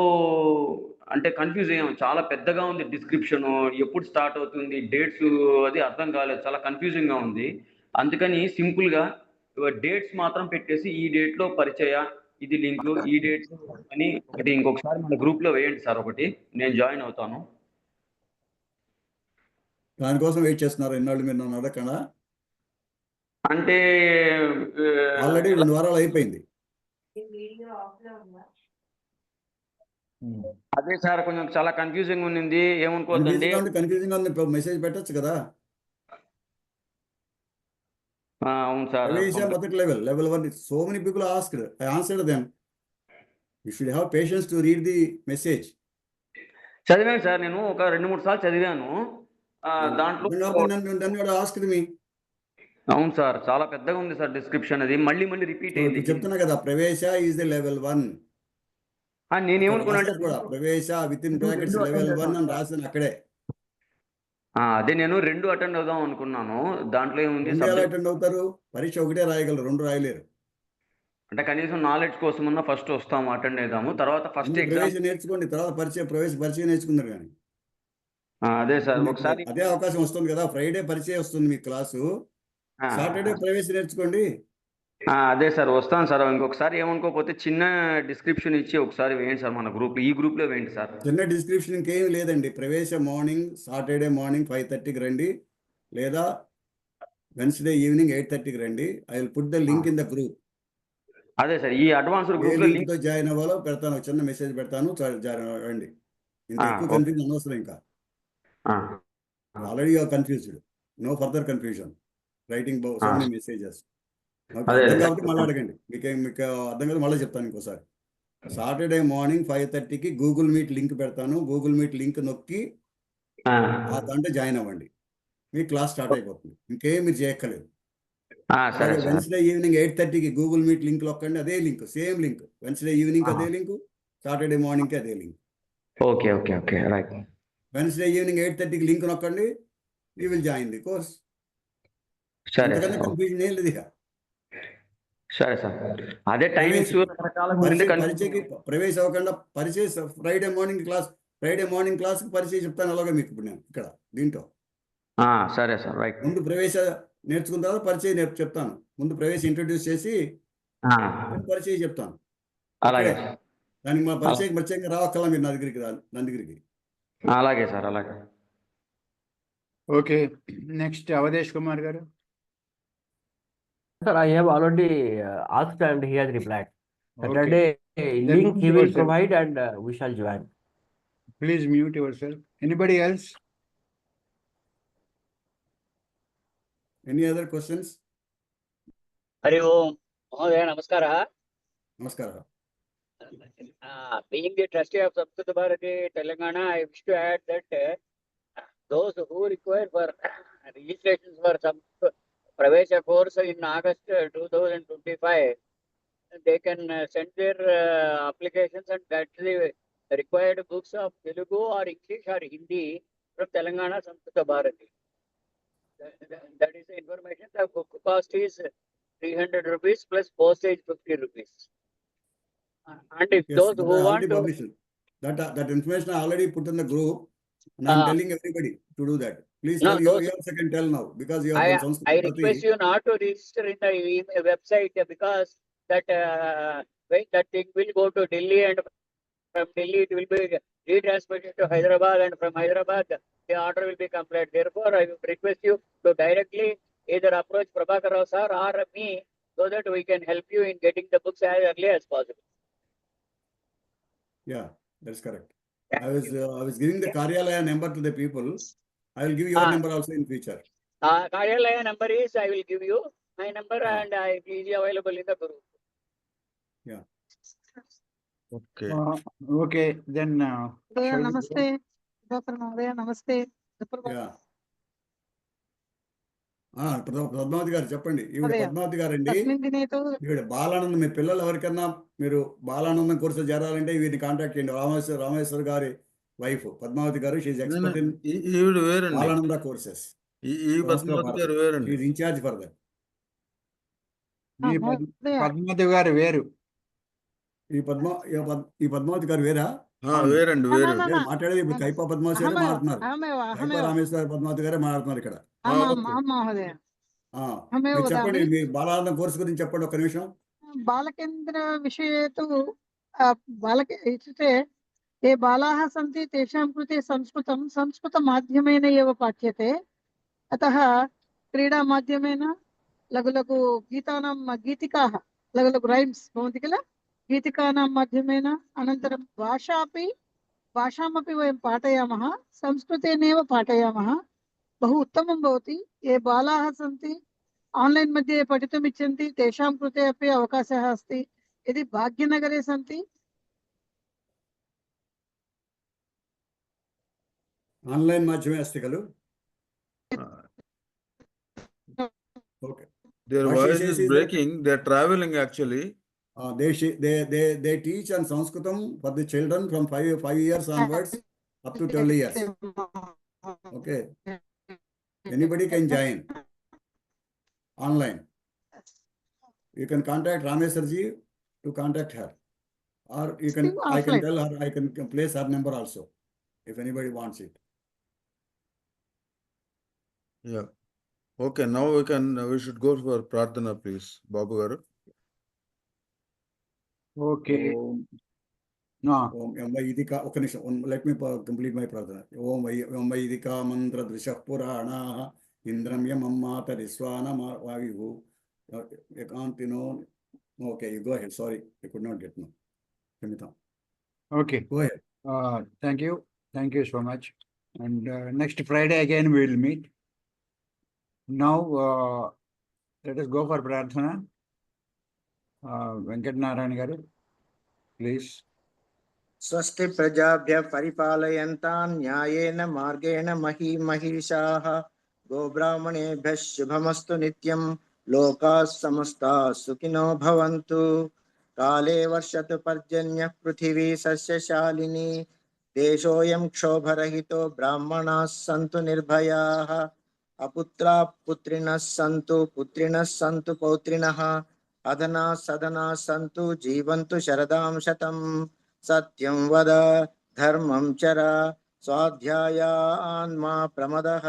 అంటే కన్ఫ్యూజ్ అయ్యాం. చాలా పెద్దగా ఉంది డిస్క్రిప్షన్, ఎప్పుడు స్టార్ట్ అవుతుంది, డేట్స్ అది అర్థం కాలేదు, చాలా కన్ఫ్యూజింగ్ గా ఉంది. అందుకని సింపుల్ గా డేట్స్ మాత్రం పెట్టేసి ఈ డేట్ లో పరిచయ, ఇది లింక్, ఈ డేట్స్ అని ఒకటి ఇంకొకసారి మన గ్రూప్ లో వేయండి సార్. ఒకటి నేను జాయిన్ అవుతాను. దానికోసం వెయిట్ చేస్తున్నారు ఎన్నాళ్ళు మీరు నన్ను అడగకుండా? అంటే ఆల్రెడీ 2 వారాలు అయిపోయింది. అదే సార్ కొంచెం చాలా కన్ఫ్యూజింగ్ ఉంది. ఏమనుకోవద్దండి. కన్ఫ్యూజింగ్ ఉంది, మెసేజ్ పెట్టొచ్చు కదా. అవును సార్. మొదటి level 1. So many people asked. I answered them. You should have patience to read the message. చదివాను సార్, నేను ఒక 2-3 సార్లు చదివాను. దాంట్లో asked me. అవును సార్, చాలా పెద్దగా ఉంది సార్ డిస్క్రిప్షన్. అది మళ్ళీ రిపీట్ అయింది. చెప్తున్నా కదా, ప్రవేశ ఈజ్ ది level 1. నేనేమనుకున్నాను కూడా ప్రవేశ విత్ ఇన్ బ్రాకెట్స్ level 1 అని రాసిన అక్కడే. అదే నేను 2 అటెండ్ అవుదాం అనుకున్నాను. దాంట్లో ఏముంది, అటెండ్ అవుతారు, పరీక్ష ఒకటే రాయగలరు, 2 రాయలేరు. అంటే కనీసం నాలెడ్జ్ కోసమన్నా ఫస్ట్ వస్తాము, అటెండ్ అవుదాము, తర్వాత ఫస్ట్ ప్రవేశ నేర్చుకోండి, తర్వాత పరిచయం నేర్చుకుందరు కానీ. అదే సార్, ఒకసారి అదే అవకాశం వస్తుంది కదా. ఫ్రైడే పరిచయం వస్తుంది మీ క్లాసు, సాటర్డే ప్రవేశ నేర్చుకోండి. అదే సార్, వస్తాను సార్. ఇంకొకసారి ఏమనుకోకపోతే చిన్న డిస్క్రిప్షన్ ఇచ్చి ఒకసారి వేయండి సార్ మన గ్రూప్, ఈ గ్రూప్ లో వేయండి సార్. చిన్న డిస్క్రిప్షన్ ఇంకేం లేదండి. ప్రవేశ మార్నింగ్ సాటర్డే మార్నింగ్ 5:30కి రండి, లేదా వెన్స్డే ఈవినింగ్ 8:30కి రండి. I will put the link in the group. అదే సార్, ఈ అడ్వాన్స్ గ్రూప్ లో లింక్ తో జాయిన్ అవ్వాలో పెడతాను, చిన్న మెసేజ్ పెడతాను, రండి. ఇంకా ఎక్కువ కన్ఫ్యూజన్ అనవసరం. ఇంకా already you are confused, no further confusion. writing so many messages. నాకు అదే అర్థం కాబట్టి మళ్ళీ అడగండి. మీకు అర్థం కాదు మళ్ళీ చెప్తాను ఇంకోసారి. సాటర్డే మార్నింగ్ 5:30కి గూగుల్ మీట్ లింక్ పెడతాను. గూగుల్ మీట్ లింక్ నొక్కి ఆ దాంట్లో జాయిన్ అవ్వండి. మీ క్లాస్ స్టార్ట్ అయిపోతుంది. ఇంకేం మీరు చేయక్కర్లేదు. సరే అలాగే సార్. వెన్స్డే ఈవినింగ్ 8:30కి గూగుల్ మీట్ లింక్ నొక్కండి. అదే link, same link. Wednesday evening అదే లింక్, సాటర్డే మార్నింగ్కి అదే link. Okay okay okay right. Wednesday evening 8:30కి లింక్ నొక్కండి. You will join the course. సరే అంతకన్నా సార్. కన్ఫ్యూజన్ ఏం లేదు ఇక. సరే సార్. అదే టైమింగ్స్ పరీక్షకి ప్రవేశ అవ్వకుండా పరిచయ ఫ్రైడే మార్నింగ్ క్లాస్కి పరిచయం చెప్తాను. అలాగే మీకు ఇప్పుడు నేను ఇక్కడ దీంట్లో సరే సార్ రైట్. ముందు ప్రవేశ నేర్చుకున్న తర్వాత పరిచయం చెప్తాను. ముందు ప్రవేశ ఇంట్రొడ్యూస్ చేసి పరిచయం చెప్తాను. అలాగే దానికి మా పరిచయంగా రావక్కల్లా మీరు నా దగ్గరికి. అలాగే సార్ అలాగే. ఓకే, నెక్స్ట్ అవధేష్ కుమార్ గారు. Sir, I have already asked and he has replied. Okay. Saturday Then link he will yourself. provide and we shall join. Please mute yourself. Anybody else? Any other questions? Hari Om. Mahodaya, Namaskara. Namaskara. Being the trustee of Samskruta Bharati, Telangana, I wish to add that those who require for registrations for some Pravesha course in August 2025, they can send their applications and get the required books of Telugu or English or Hindi from Telangana Samskruta Bharati. That is the information. The book cost is 300 rupees plus postage 50 rupees. And if Yes, those that who I want already to published. That information I already put in the group, and I'm telling everybody to do that. Please No, tell you those- also can tell now because you are I from Samskruta Bharati. request you not to register in the website because that that thing will go to Delhi, and from Delhi it will be retransmitted to Hyderabad, and from Hyderabad the order will be complete. Therefore, I will request you to directly either approach Prabhakar Rao sir or me so that we can help you in getting the books as early as possible. Yeah, that's correct. I was giving the Karyalaya number to the people. I will give your number also in future. Karyalaya number is I will give you my number and I is available in the group. Yeah. Okay. Okay, then. shall we go? Namaste. Dr. Mahodaya, namaste. Yeah. Padmavati గారు చెప్పండి. ఈవిడ అదే. పద్మావతి గారు అండి. తస్మిన్ దినే తు ఈవిడ బాలానందం, మీ పిల్లలు ఎవరికన్నా మీరు బాలానందం కోర్సు చేరాలంటే వీరిని కాంటాక్ట్ చేయండి. రామేశ్వర్ గారి వైఫ్ పద్మావతి గారు. షీఈ్ ఎక్స్పర్ట్ ఇన్ ఈవిడ వేరండి. బాలానంద కోర్సెస్. ఈ పద్మావతి గారు వేరండి. She in charge for that. మీ పద్మావతి గారు వేరు. ఈ పద్మావతి గారు వేరా? వేరండి వేరు. మాట్లాడేది ఇప్పుడు కైపా పద్మావతి గారే మాట్లాడుతున్నారు. కైపా రామేశ్వర పద్మావతి గారే మాట్లాడుతున్నారు ఇక్కడ. మీరు చెప్పండి, మీ బాలానందం కోర్సు గురించి చెప్పండి ఒక్క నిమిషం. బాలకేంద్ర విషये तु బాలకే इत्युक्ते ये बालाः सन्ति तेषां कृते संस्कृतमाध्यमेन एव पाठ्यते. अतः क्रीडामाध्यमेन लघु लघु गीतिकाः लघु लघु रैम्स् भवन्ति किल, गीतिकानां माध्यमेन, अनन्तरं भाषामपि वयं पाठयामः, संस्कृतेनैव पाठयामः. बहु उत्तमं भवति. ये बालाः सन्ति आन्लैन् मध्ये पठितुम् इच्छन्ति तेषां कृते अपि अवकाशः अस्ति. यदि भाग्यनगरे सन्ति ఆన్లైన్ మాధ్యమే अस्ति खलु? Okay. Their What she voice says is is breaking. They're traveling actually. They teach on Sanskritam for the children from 5 years onwards up to 12 years. Okay. Anybody can join online. You can contact Rameswarji to contact her, or you can. I can tell her. I can place her number also, if anybody wants it. Yeah. Okay. Now we should go for Prarthana, please, Babu garu. Okay. Om Vaidika. Okay, let me complete my Prarthana. Om Vaidika mantra drishah purana indram yamam mata riswana vayu ekantino. Okay, you go ahead. Sorry, I could not get no. Okay. Go ahead. Thank you so much. And next Friday again we will meet. Now, let us go for Prarthana. Venkat Narayan garu, please. स्वस्ति प्रजाभ्यः परिपालयन्तां न्यायेन मार्गेण महीमहीषाः गोब्राह्मणेभ्यः शुभमस्तु नित्यं लोकाः समस्ताः सुखिनो भवन्तु काले वर्षतु पर्जन्यः पृथिवी सस्यशालिनी देशोऽयं क्षोभरहितो ब्राह्मणाः सन्तु निर्भयाः अपुत्राः पुत्रिणः सन्तु पौत्रिणः अधनाः सदनाः सन्तु जीवन्तु शरदां शतम् सत्यं वद धर्मं चर स्वाध्यायान्मा प्रमदः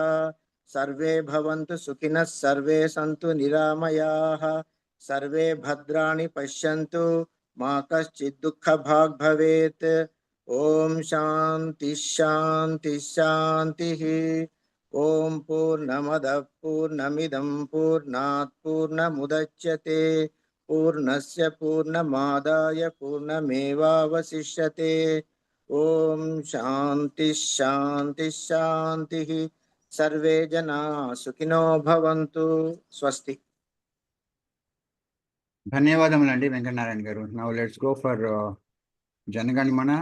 सर्वे भवन्तु सुखिनः सर्वे सन्तु निरामयाः सर्वे भद्राणि पश्यन्तु मा कश्चित् दुःखभाग् भवेत् ॐ शान्ति शान्ति शान्तिः ॐ पूर्णमदः पूर्णमिदं पूर्णात् पूर्णमुदच्यते पूर्णस्य पूर्णमादाय पूर्णमेवावशिष्यते ॐ शान्ति शान्ति शान्तिः सर्वे जनाः सुखिनो भवन्तु स्वस्ति ధన్యవాదములండి వెంకటనారాయణ గారు. Now let's go for Janaganmana.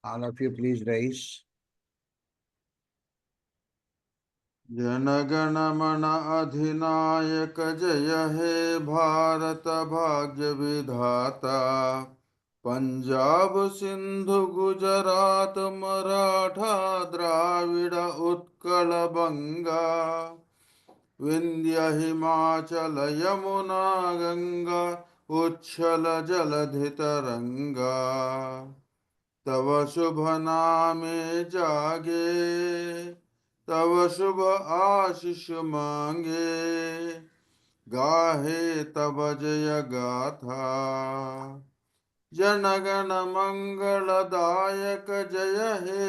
All of you please rise. Jana Gana Mana अधिनायक जय हे भारत भाग्य विधाता पंजाब सिंधु गुजरात मराठा द्राविड़ उत्कल बंगा विंध्य हिमाचल यमुना गंगा उच्छल जलधि तरंगा तव शुभ नामे जागे तव शुभ आशीष मांगे गाहे तब जय गाथा जनगण मंगलदायक जय हे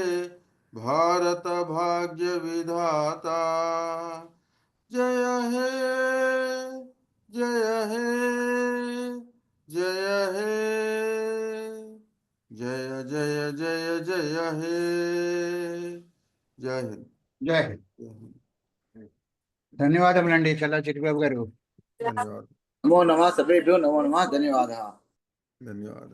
भारत भाग्य विधाता जय हे जय हे जय हे जय जय जय जय हे जय हिंद జై హింద్. ధన్యవాదములండి చల్లా చిట్టిబాబు గారు. धन्यवाद नमो नमः सर्वेभ्यो नमो नमः धन्यवादः ధన్యవాద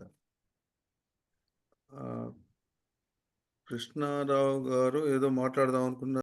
కృష్ణారావు గారు ఏదో మాట్లాడదాం అనుకున్నారు.